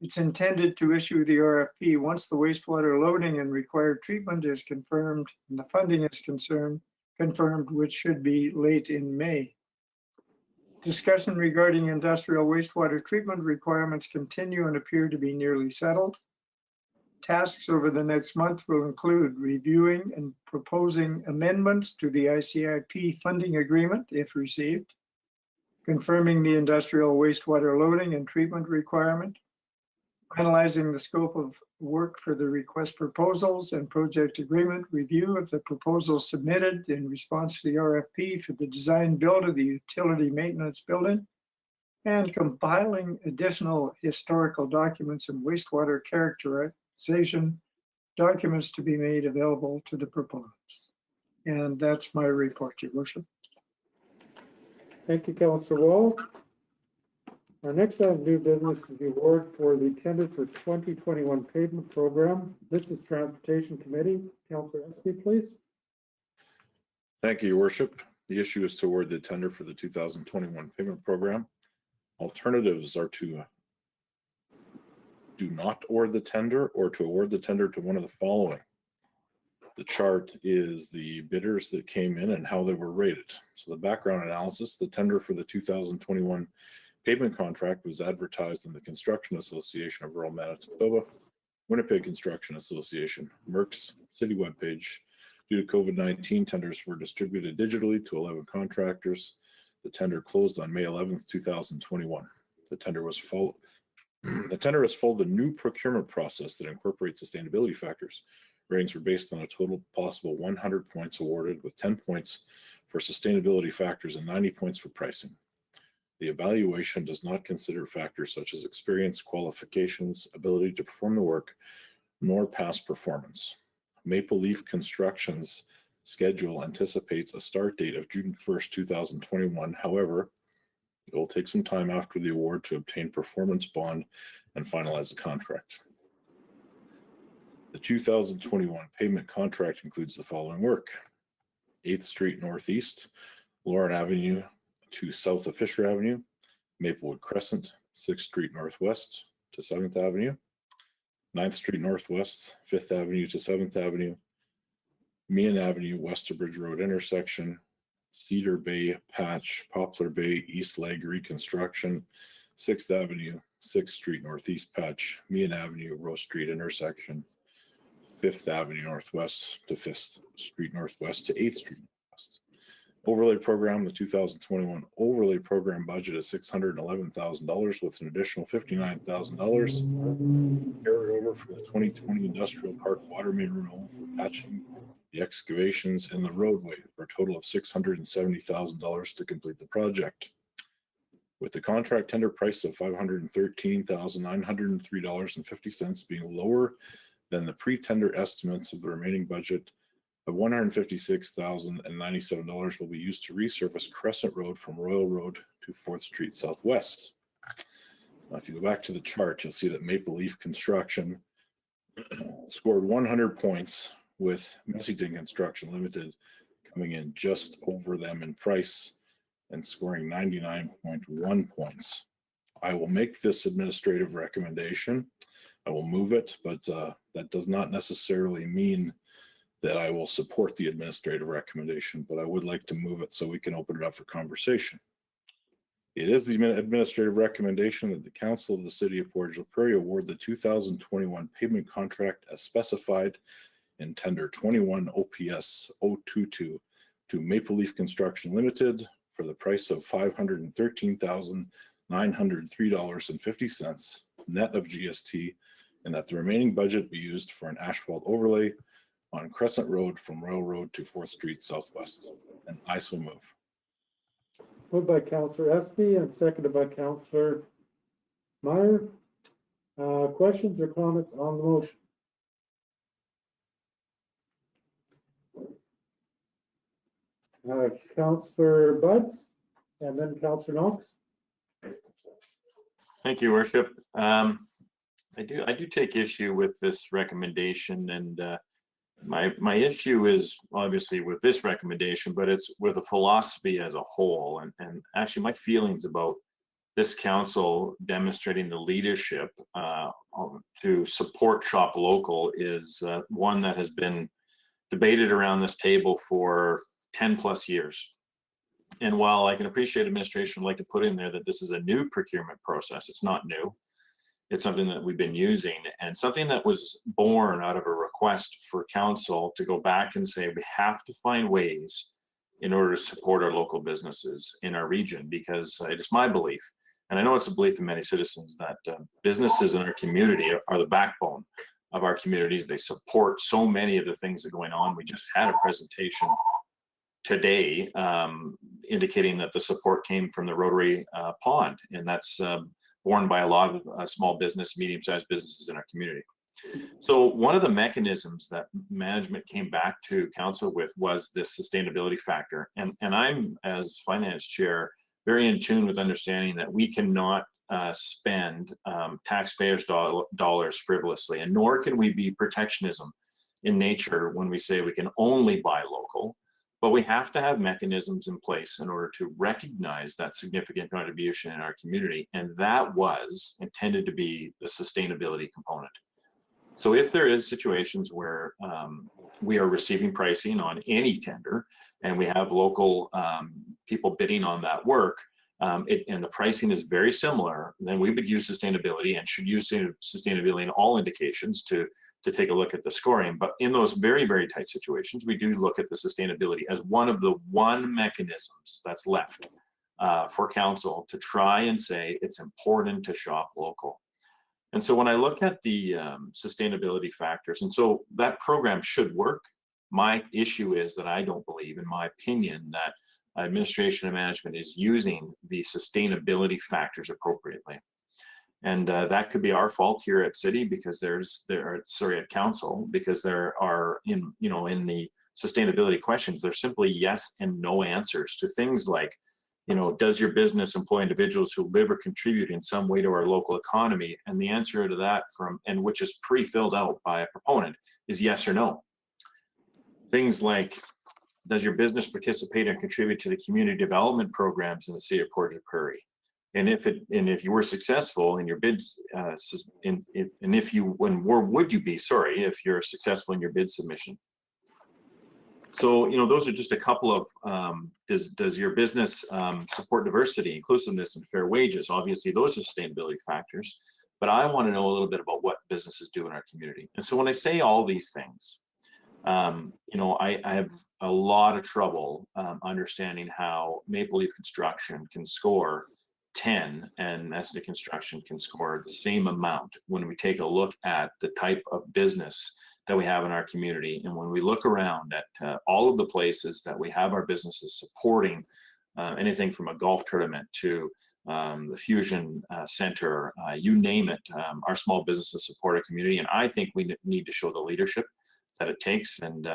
It's intended to issue the RFP once the wastewater loading and required treatment is confirmed and the funding is confirmed, which should be late in May. Discussion regarding industrial wastewater treatment requirements continue and appear to be nearly settled. Tasks over the next month will include reviewing and proposing amendments to the ICIP funding agreement if received, confirming the industrial wastewater loading and treatment requirement, finalizing the scope of work for the request proposals and project agreement review of the proposals submitted in response to the RFP for the design build of the utility maintenance building, and compiling additional historical documents and wastewater characterization documents to be made available to the proponents. And that's my report, Your Worship. Thank you, Councillor Wall. Our next item of new business is the award for the tender for 2021 pavement program. This is Transportation Committee. Councillor Espy, please. Thank you, Your Worship. The issue is to award the tender for the 2021 payment program. Alternatives are to do not award the tender or to award the tender to one of the following. The chart is the bidders that came in and how they were rated. So the background analysis, the tender for the 2021 pavement contract was advertised in the Construction Association of Rural Manitoba, Winnipeg Construction Association, Merck's city webpage. Due to COVID-19, tenders were distributed digitally to 11 contractors. The tender closed on May 11th, 2021. The tender has followed the new procurement process that incorporates sustainability factors. Ratings were based on a total possible 100 points awarded, with 10 points for sustainability factors and 90 points for pricing. The evaluation does not consider factors such as experience, qualifications, ability to perform the work, nor past performance. Maple Leaf Construction's schedule anticipates a start date of June 1st, 2021. However, it will take some time after the award to obtain performance bond and finalize the contract. The 2021 pavement contract includes the following work: 8th Street Northeast, Lauren Avenue to south of Fisher Avenue, Maplewood Crescent, 6th Street Northwest to 7th Avenue, 9th Street Northwest, 5th Avenue to 7th Avenue, Meehan Avenue, Westerbridge Road intersection, Cedar Bay Patch, Poplar Bay East Leg reconstruction, 6th Avenue, 6th Street Northeast Patch, Meehan Avenue, Rose Street intersection, 5th Avenue Northwest to 5th Street Northwest to 8th Street Northwest. Overlay program, the 2021 overlay program budget is $611,000 with an additional $59,000 carried over from the 2020 Industrial Park water main renewal for patching the excavations in the roadway for a total of $670,000 to complete the project. With the contract tender price of $513,903.50 being lower than the pre-tender estimates of the remaining budget of $156,097 will be used to resurface Crescent Road from Royal Road to 4th Street Southwest. Now, if you go back to the chart, you'll see that Maple Leaf Construction scored 100 points with Messington Construction Limited coming in just over them in price and scoring 99.1 points. I will make this administrative recommendation. I will move it, but that does not necessarily mean that I will support the administrative recommendation, but I would like to move it so we can open it up for conversation. It is the administrative recommendation that the Council of the City of Portage la Prairie award the 2021 pavement contract as specified in tender 21 OPS 022 to Maple Leaf Construction Limited for the price of $513,903.50 net of GST, and that the remaining budget be used for an asphalt overlay on Crescent Road from Royal Road to 4th Street Southwest. And I so move. Moved by Councillor Espy and seconded by Councillor Meyer. Questions or comments on the motion? Councillor Buds and then Councillor Knox. Thank you, Worship. I do take issue with this recommendation, and my issue is obviously with this recommendation, but it's with the philosophy as a whole, and actually my feelings about this council demonstrating the leadership to support shop local is one that has been debated around this table for 10 plus years. And while I can appreciate administration would like to put in there that this is a new procurement process, it's not new. It's something that we've been using and something that was born out of a request for council to go back and say we have to find ways in order to support our local businesses in our region, because it is my belief, and I know it's a belief in many citizens, that businesses in our community are the backbone of our communities. They support so many of the things that are going on. We just had a presentation today indicating that the support came from the Rotary Pond, and that's borne by a lot of small business, medium-sized businesses in our community. So one of the mechanisms that management came back to council with was this sustainability factor. And I'm, as finance chair, very in tune with understanding that we cannot spend taxpayers' dollars frivolously, and nor can we be protectionism in nature when we say we can only buy local. But we have to have mechanisms in place in order to recognize that significant contribution in our community. And that was intended to be the sustainability component. So if there is situations where we are receiving pricing on any tender and we have local people bidding on that work, and the pricing is very similar, then we would use sustainability and should use sustainability in all indications to take a look at the scoring. But in those very, very tight situations, we do look at the sustainability as one of the mechanisms that's left for council to try and say it's important to shop local. And so when I look at the sustainability factors, and so that program should work. My issue is that I don't believe, in my opinion, that administration and management is using the sustainability factors appropriately. And that could be our fault here at city, because at council, because there are in the sustainability questions, there's simply yes and no answers to things like does your business employ individuals who live or contribute in some way to our local economy? And the answer to that which is pre-filled out by a proponent, is yes or no. Things like, does your business participate and contribute to the community development programs in the city of Portage la Prairie? And if you were successful in your bids, where would you be, if you're successful in your bid submission? So, those are just a couple of, does your business support diversity, inclusiveness, and fair wages? Obviously, those are sustainability factors, but I want to know a little bit about what businesses do in our community. And so when I say all these things, I have a lot of trouble understanding how Maple Leaf Construction can score 10 and Mesna Construction can score the same amount when we take a look at the type of business that we have in our community. And when we look around at all of the places that we have our businesses supporting, anything from a golf tournament to the Fusion Center, you name it, our small businesses support our community. And I think we need to show the leadership that it takes and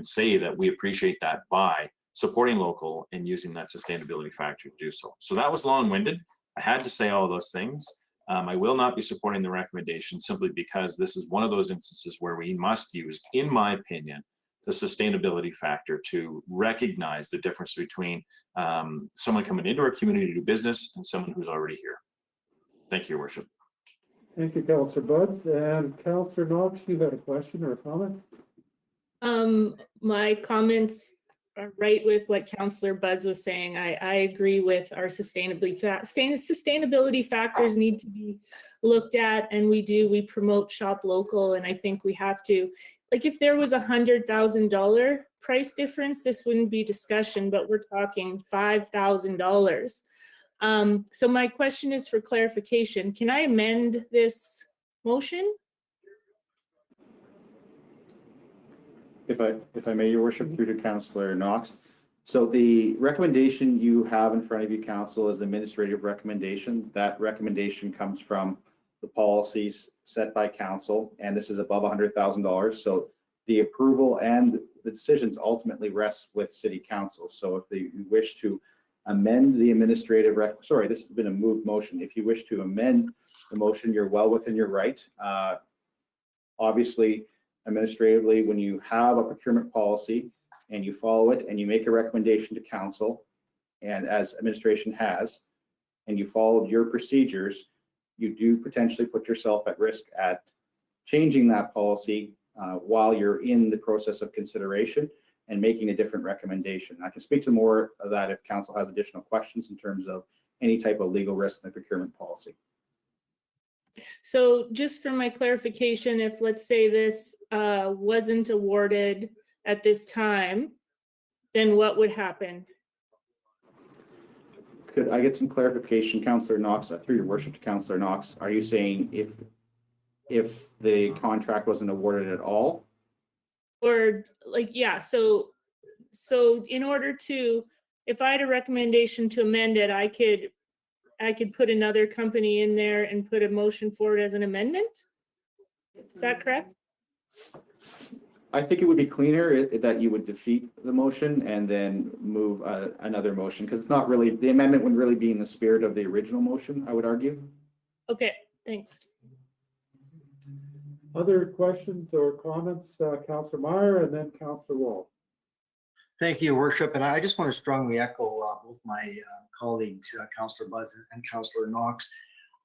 say that we appreciate that by supporting local and using that sustainability factor to do so. So that was long-winded. I had to say all those things. I will not be supporting the recommendation simply because this is one of those instances where we must use, in my opinion, the sustainability factor to recognize the difference between someone coming into our community to do business and someone who's already here. Thank you, Your Worship. Thank you, Councillor Buds. And Councillor Knox, you had a question or a comment? My comments are right with what Councillor Buds was saying. I agree with our sustainability factors need to be looked at, and we promote shop local, and I think we have to, like, if there was $100,000 price difference, this wouldn't be discussion, but we're talking $5,000. So my question is for clarification. Can I amend this motion? If I may, Your Worship, through to Councillor Knox. So the recommendation you have in front of you, Council, is administrative recommendation. That recommendation comes from the policies set by Council, and this is above $100,000. So the approval and the decisions ultimately rests with City Council. So if you wish to amend the administrative sorry, this has been a moved motion. If you wish to amend the motion, you're well within your right. Obviously, administratively, when you have a procurement policy and you follow it and you make a recommendation to council, and as administration has, and you followed your procedures, you do potentially put yourself at risk at changing that policy while you're in the process of consideration and making a different recommendation. I can speak to more of that if council has additional questions in terms of any type of legal risk in the procurement policy. So just for my clarification, if let's say this wasn't awarded at this time, then what would happen? Could I get some clarification, Councillor Knox, through Your Worship to Councillor Knox? Are you saying if the contract wasn't awarded at all? Or like, yeah, so in order to, if I had a recommendation to amend it, I could put another company in there and put a motion forward as an amendment? Is that correct? I think it would be cleaner that you would defeat the motion and then move another motion, because it's not really, the amendment wouldn't really be in the spirit of the original motion, I would argue. Okay, thanks. Other questions or comments, Councillor Meyer and then Councillor Wall. Thank you, Your Worship. And I just want to strongly echo both my colleagues, Councillor Buds and Councillor Knox.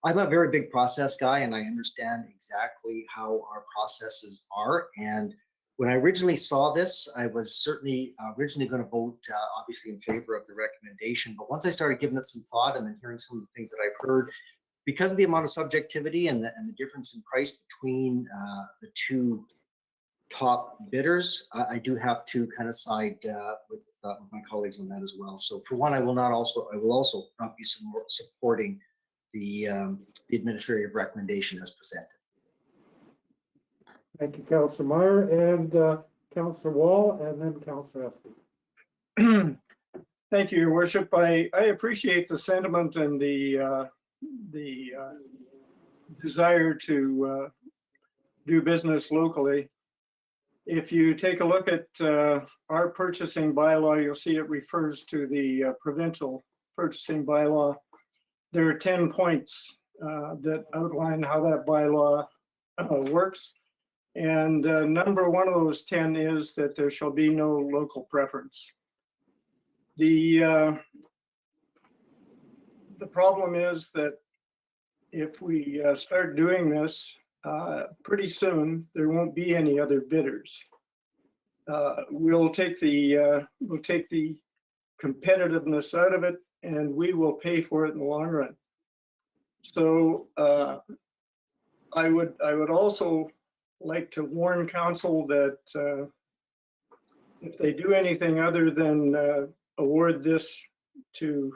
I'm a very big process guy, and I understand exactly how our processes are. And when I originally saw this, I was certainly originally going to vote, obviously, in favor of the recommendation. But once I started giving it some thought and then hearing some of the things that I've heard, because of the amount of subjectivity and the difference in price between the two top bidders, I do have to kind of side with my colleagues on that as well. So for one, I will also not be supporting the administrative recommendation as presented. Thank you, Councillor Meyer, and Councillor Wall, and then Councillor Esty. Thank you, Your Worship. I appreciate the sentiment and the desire to do business locally. If you take a look at our purchasing bylaw, you'll see it refers to the provincial purchasing bylaw, there are 10 points that outline how that bylaw works. And number one of those 10 is that there shall be no local preference. The problem is that if we start doing this, pretty soon there won't be any other bidders. We'll take the competitiveness out of it, and we will pay for it in the long run. So I would also like to warn council that if they do anything other than award this to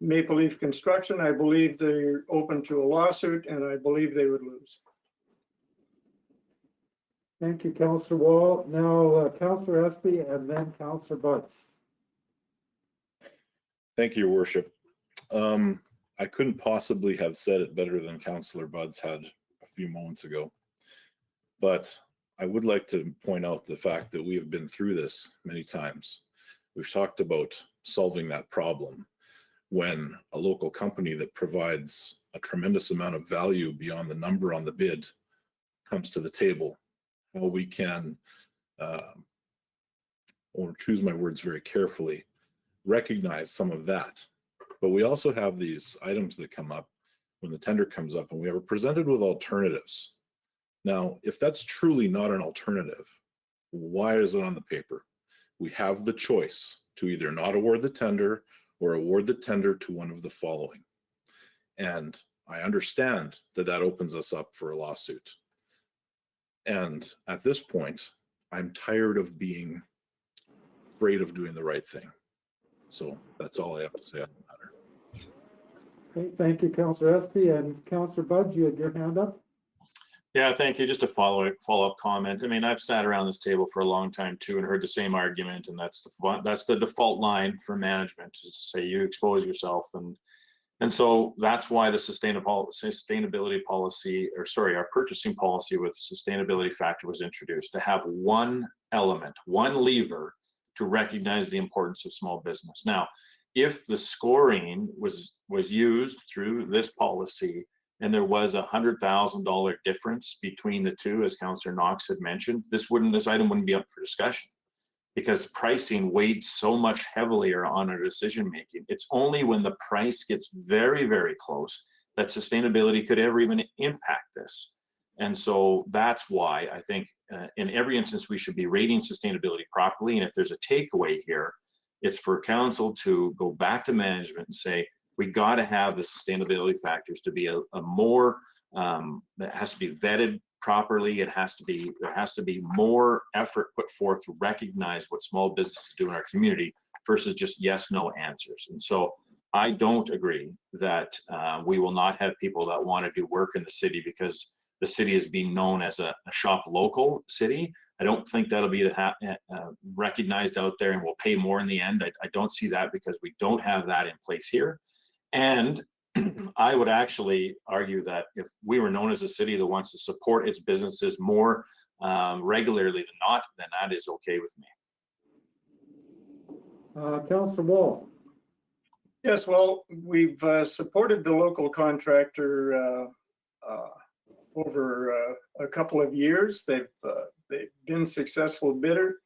Maple Leaf Construction, I believe they're open to a lawsuit, and I believe they would lose. Thank you, Councillor Wall. Now, Councillor Espy and then Councillor Butts. Thank you, Your Worship. I couldn't possibly have said it better than Councillor Buds had a few moments ago. But I would like to point out the fact that we have been through this many times. We've talked about solving that problem when a local company that provides a tremendous amount of value beyond the number on the bid comes to the table. How we can, I want to choose my words very carefully, recognize some of that. But we also have these items that come up when the tender comes up, and we are presented with alternatives. Now, if that's truly not an alternative, why is it on the paper? We have the choice to either not award the tender or award the tender to one of the following. And I understand that that opens us up for a lawsuit. And at this point, I'm tired of being afraid of doing the right thing. So that's all I have to say on the matter. Okay, thank you, Councillor Espy. And Councillor Buds, you had your hand up? Yeah, thank you. Just a follow-up comment. I mean, I've sat around this table for a long time too and heard the same argument, and that's the default line for management, is to say you expose yourself, and so that's why the sustainability policy, or sorry, our purchasing policy with sustainability factor was introduced, to have one element, one lever to recognize the importance of small business. Now, if the scoring was used through this policy and there was $100,000 difference between the two, as Councillor Knox had mentioned, this item wouldn't be up for discussion, because pricing weighed so much heavier on our decision making. It's only when the price gets very, very close that sustainability could ever even impact this. And so that's why I think in every instance we should be rating sustainability properly. And if there's a takeaway here, it's for council to go back to management and say, we got to have the sustainability factors to be a more, that has to be vetted properly. There has to be more effort put forth to recognize what small businesses do in our community versus just yes, no answers. And so I don't agree that we will not have people that want to do work in the city because the city is being known as a shop local city. I don't think that'll be recognized out there and we'll pay more in the end. I don't see that, because we don't have that in place here. And I would actually argue that if we were known as a city that wants to support its businesses more regularly than not, then that is okay with me. Councillor Wall. Yes, well, we've supported the local contractor over a couple of years. They've been successful bidder,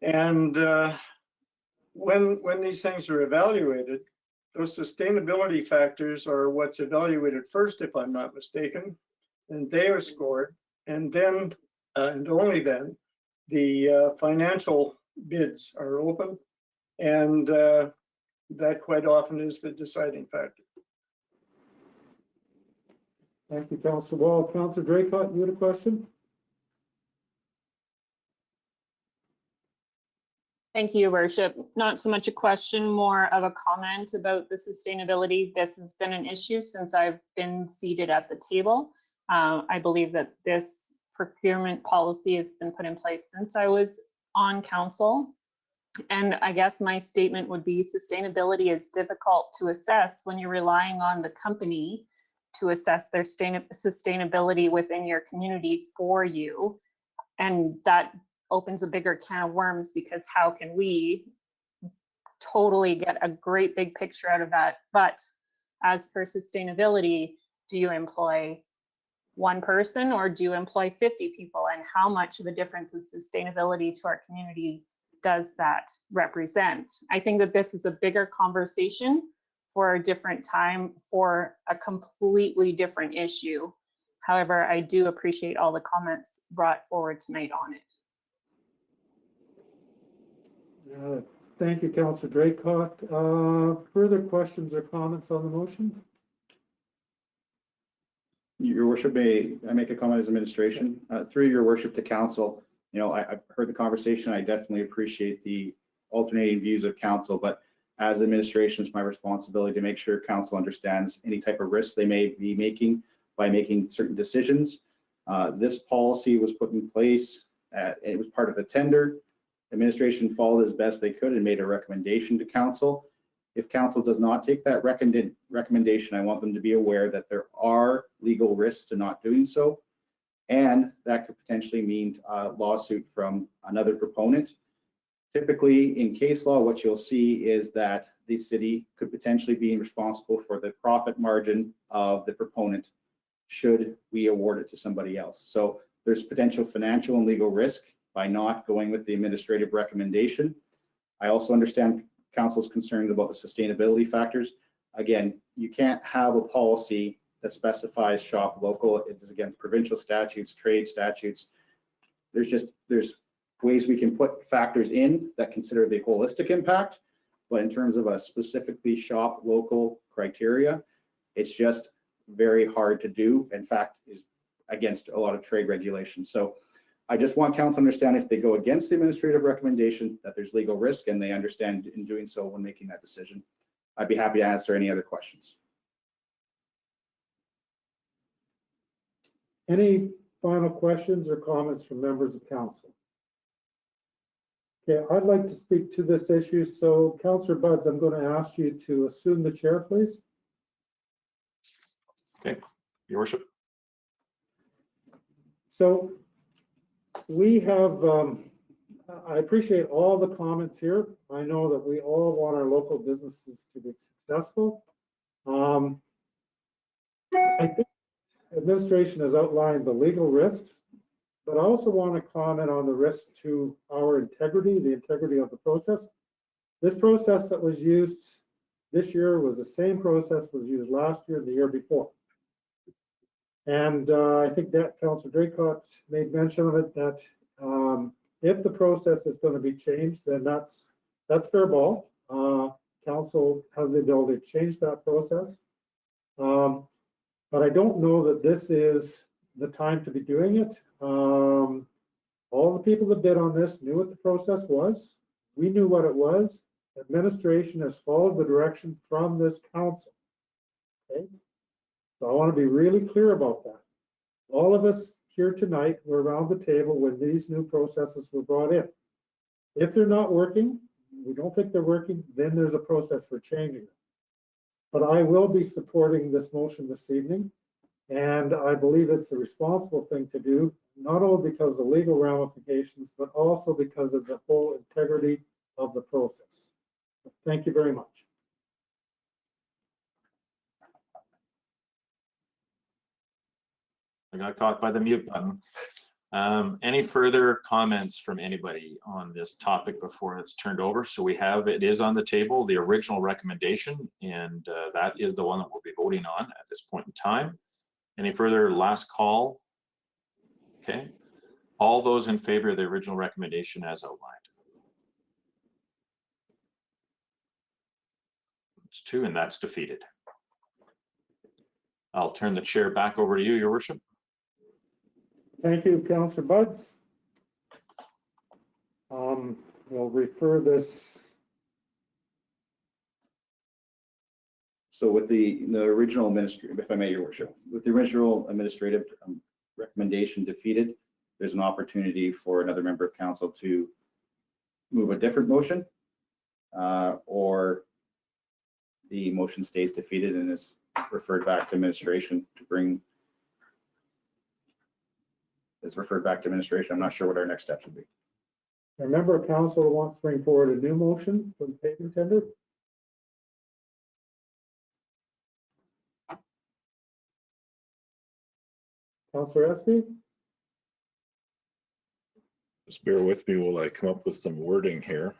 and when these things are evaluated, those sustainability factors are what's evaluated first, if I'm not mistaken, and they are scored, and then and only then the financial bids are open, and that quite often is the deciding factor. Thank you, Councillor Wall. Councillor Draycott, you had a question? Thank you, Your Worship. Not so much a question, more of a comment about the sustainability. This has been an issue since I've been seated at the table. I believe that this procurement policy has been put in place since I was on council. And I guess my statement would be sustainability is difficult to assess when you're relying on the company to assess their sustainability within your community for you. And that opens a bigger can of worms, because how can we totally get a great big picture out of that. But as per sustainability, do you employ one person or do you employ 50 people? And how much of a difference is sustainability to our community does that represent? I think that this is a bigger conversation for a different time for a completely different issue. However, I do appreciate all the comments brought forward tonight on it. Thank you, Councillor Draycott. Further questions or comments on the motion? Your worship, may I make a comment as administration? Through your worship to council, I've heard the conversation. I definitely appreciate the alternating views of council, but as administration, it's my responsibility to make sure council understands any type of risks they may be making by making certain decisions. This policy was put in place. It was part of the tender. Administration followed as best they could and made a recommendation to council. If council does not take that recommendation, I want them to be aware that there are legal risks to not doing so. And that could potentially mean a lawsuit from another proponent. Typically in case law, what you'll see is that the city could potentially be responsible for the profit margin of the proponent should we award it to somebody else. So there's potential financial and legal risk by not going with the administrative recommendation. I also understand council's concerns about the sustainability factors. Again, you can't have a policy that specifies shop local. It is against provincial statutes, trade statutes. There's ways we can put factors in that consider the holistic impact, but in terms of a specifically shop local criteria, it's just very hard to do. In fact, is against a lot of trade regulations. So I just want council to understand if they go against the administrative recommendation that there's legal risk and they understand in doing so when making that decision. I'd be happy to answer any other questions. Any final questions or comments from members of council? Okay, I'd like to speak to this issue. So Councillor Buds, I'm going to ask you to assume the chair, please. Okay, Your Worship. So we have, I appreciate all the comments here. I know that we all want our local businesses to be successful. I think administration has outlined the legal risks, but I also want to comment on the risks to our integrity, the integrity of the process. This process that was used this year was the same process was used last year, the year before. And I think that Councillor Draycott made mention of it, that if the process is going to be changed, then that's fair ball. Council has the ability to change that process. But I don't know that this is the time to be doing it. All the people that bid on this knew what the process was. We knew what it was. Administration has followed the direction from this council. Okay. So I want to be really clear about that. All of us here tonight were around the table when these new processes were brought in. If they're not working, we don't think they're working, then there's a process for changing it. But I will be supporting this motion this evening, and I believe it's a responsible thing to do, not only because of the legal ramifications, but also because of the whole integrity of the process. Thank you very much. I got caught by the mute button. Any further comments from anybody on this topic before it's turned over? So it is on the table, the original recommendation, and that is the one that we'll be voting on at this point in time. Any further last call? Okay. All those in favor of the original recommendation as outlined? It's 2, and that's defeated. I'll turn the chair back over to you, Your Worship. Thank you, Councillor Buds. We'll refer this. So with the original administrative, if I may, Your Worship, with the original administrative recommendation defeated, there's an opportunity for another member of council to move a different motion, or the motion stays defeated and is referred back to administration to bring. It's referred back to administration. I'm not sure what our next steps would be. A member of council who wants to bring forward a new motion for the pavement tender? Councillor Espy? Just bear with me while I come up with some wording here.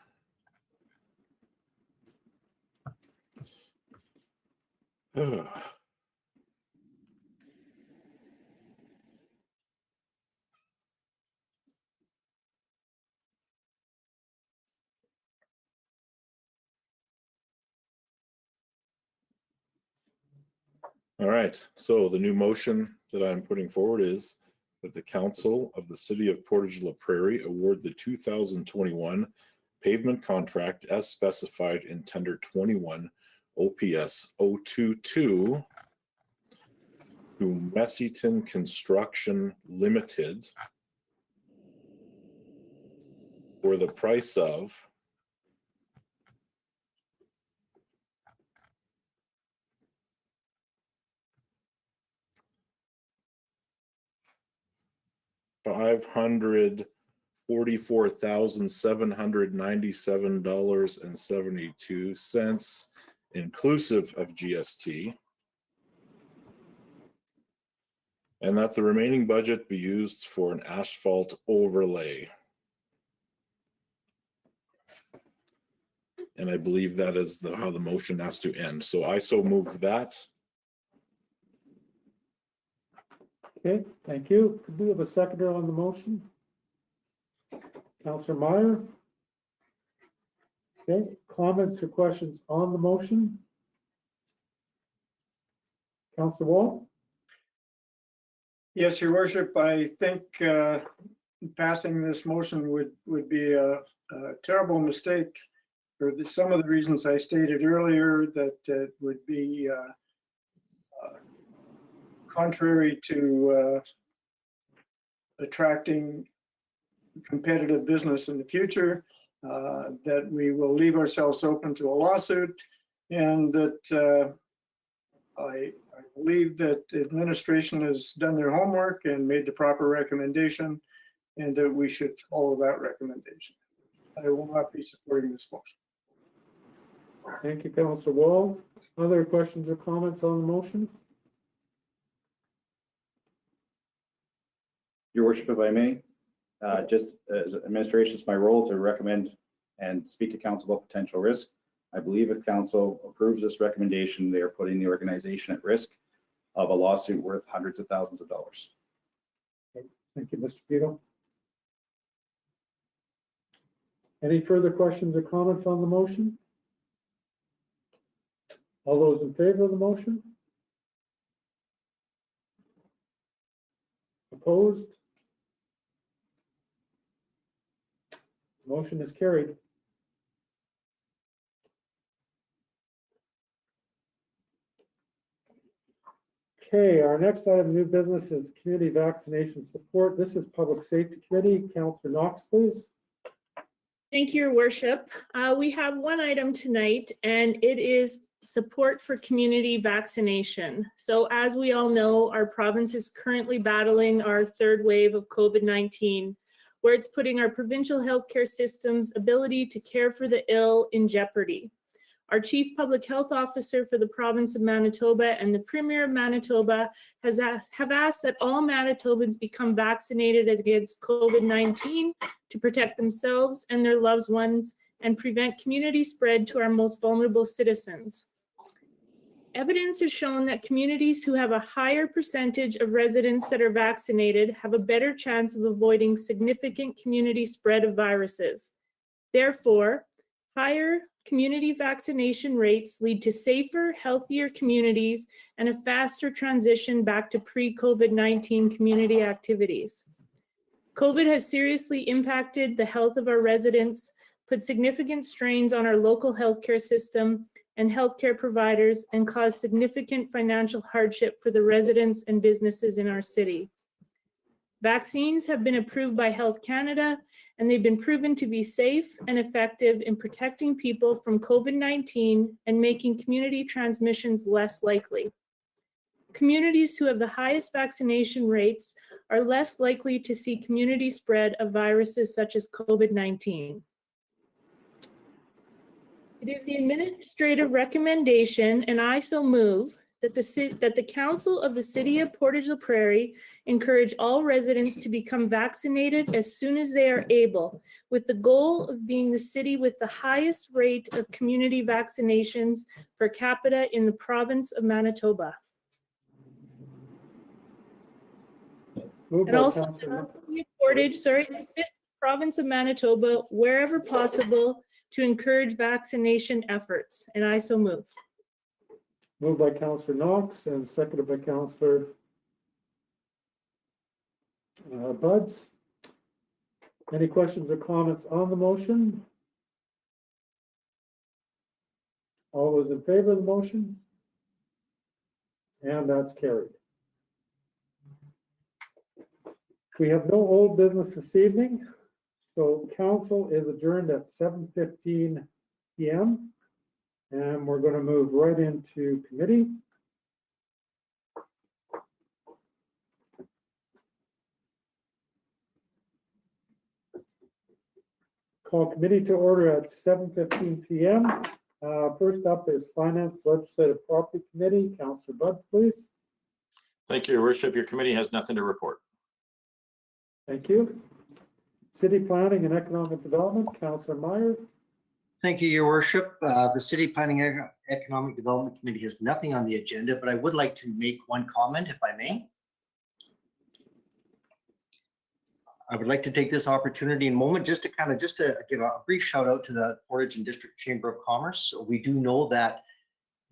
All right, so the new motion that I'm putting forward is that the council of the city of Portage la Prairie award the 2021 pavement contract as specified in tender 21 OPS 022 to Messington Construction Limited for the price of $544,797.72 inclusive of GST, and that the remaining budget be used for an asphalt overlay. And I believe that is how the motion has to end. So I so move that. Okay, thank you. Could we have a seconder on the motion? Councillor Meyer? Okay, comments or questions on the motion? Councillor Wall? Yes, Your Worship, I think passing this motion would be a terrible mistake for some of the reasons I stated earlier, that it would be contrary to attracting competitive business in the future, that we will leave ourselves open to a lawsuit, and that I believe that the administration has done their homework and made the proper recommendation, and that we should follow that recommendation. I will not be supporting this motion. Thank you, Councillor Wall. Other questions or comments on the motion? Your Worship, if I may, just as administration, it's my role to recommend and speak to council about potential risk. I believe if council approves this recommendation, they are putting the organization at risk of a lawsuit worth hundreds of thousands of dollars. Thank you, Mr. Pito. Any further questions or comments on the motion? All those in favor of the motion? Opposed? Motion is carried. Okay, our next item of new business is community vaccination support. This is Public Safety Committee. Councillor Knox, please. Thank you, Your Worship. We have one item tonight, and it is support for community vaccination. So as we all know, our province is currently battling our third wave of COVID-19, where it's putting our provincial healthcare system's ability to care for the ill in jeopardy. Our Chief Public Health Officer for the province of Manitoba and the Premier of Manitoba have asked that all Manitobans become vaccinated against COVID-19 to protect themselves and their loved ones and prevent community spread to our most vulnerable citizens. Evidence has shown that communities who have a higher percentage of residents that are vaccinated have a better chance of avoiding significant community spread of viruses. Therefore, higher community vaccination rates lead to safer, healthier communities and a faster transition back to pre-COVID-19 community activities. COVID has seriously impacted the health of our residents, put significant strains on our local healthcare system and healthcare providers, and caused significant financial hardship for the residents and businesses in our city. Vaccines have been approved by Health Canada, and they've been proven to be safe and effective in protecting people from COVID-19 and making community transmissions less likely. Communities who have the highest vaccination rates are less likely to see community spread of viruses such as COVID-19. It is the administrative recommendation, and I so move, that the Council of the City of Portage la Prairie encourage all residents to become vaccinated as soon as they are able, with the goal of being the city with the highest rate of community vaccinations per capita in the province of Manitoba. Moved And by also, Councillor Portage, assist the province of Manitoba wherever possible to encourage vaccination efforts, and I so move. Moved by Councillor Knox and seconded by Councillor Buds. Any questions or comments on the motion? All those in favor of the motion? And that's carried. We have no old business this evening, so council is adjourned at 7:15 p.m. And we're going to move right into committee. Call committee to order at 7:15 p.m. First up is Finance Legislative Property Committee. Councillor Buds, please. Thank you, Your Worship. Your committee has nothing to report. Thank you. City Planning and Economic Development, Councillor Meyer. Thank you, Your Worship. The City Planning and Economic Development Committee has nothing on the agenda, but I would like to make one comment, if I may. I would like to take this opportunity and moment just to give a brief shout out to the Portage and District Chamber of Commerce. We do know that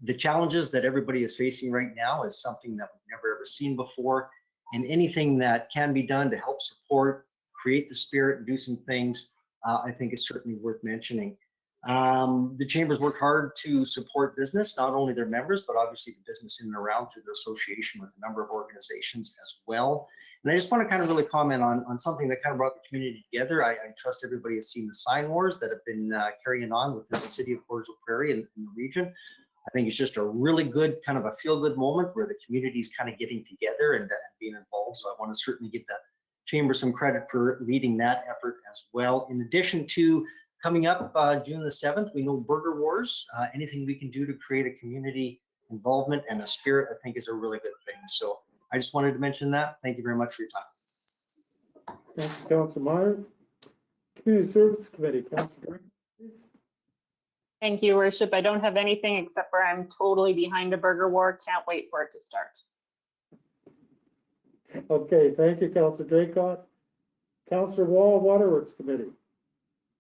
the challenges that everybody is facing right now is something that we've never ever seen before, and anything that can be done to help support, create the spirit, and do some things, I think is certainly worth mentioning. The chambers work hard to support business, not only their members, but obviously the business in and around through their association with a number of organizations as well. And I just want to kind of really comment on something that kind of brought the community together. I trust everybody has seen the sign wars that have been carrying on within the city of Portage la Prairie and the region. I think it's just a really good kind of a feel-good moment where the community is kind of getting together and being involved. So I want to certainly give the chamber some credit for leading that effort as well. In addition to coming up June the 7th, we know Burger Wars. Anything we can do to create a community involvement and a spirit, I think, is a really good thing. So I just wanted to mention that. Thank you very much for your time. Thank you, Councillor Meyer. Community Services Committee, Councillor Drake, please. Thank you, Worship. I don't have anything except for I'm totally behind a burger war. Can't wait for it to start. Okay, thank you, Councillor Draycott. Councillor Wall, Waterworks Committee.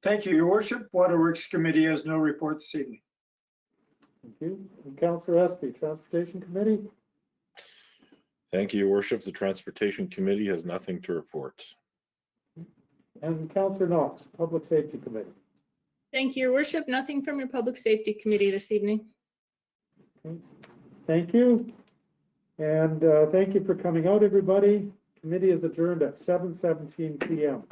Thank you, Your Worship. Waterworks Committee has no report this evening. Thank you. And Councillor Espy, Transportation Committee. Thank you, Your Worship. The Transportation Committee has nothing to report. And Councillor Knox, Public Safety Committee. Thank you, Your Worship. Nothing from your Public Safety Committee this evening. Okay. Thank you. And thank you for coming out, everybody. Committee is adjourned at 7:17 p.m.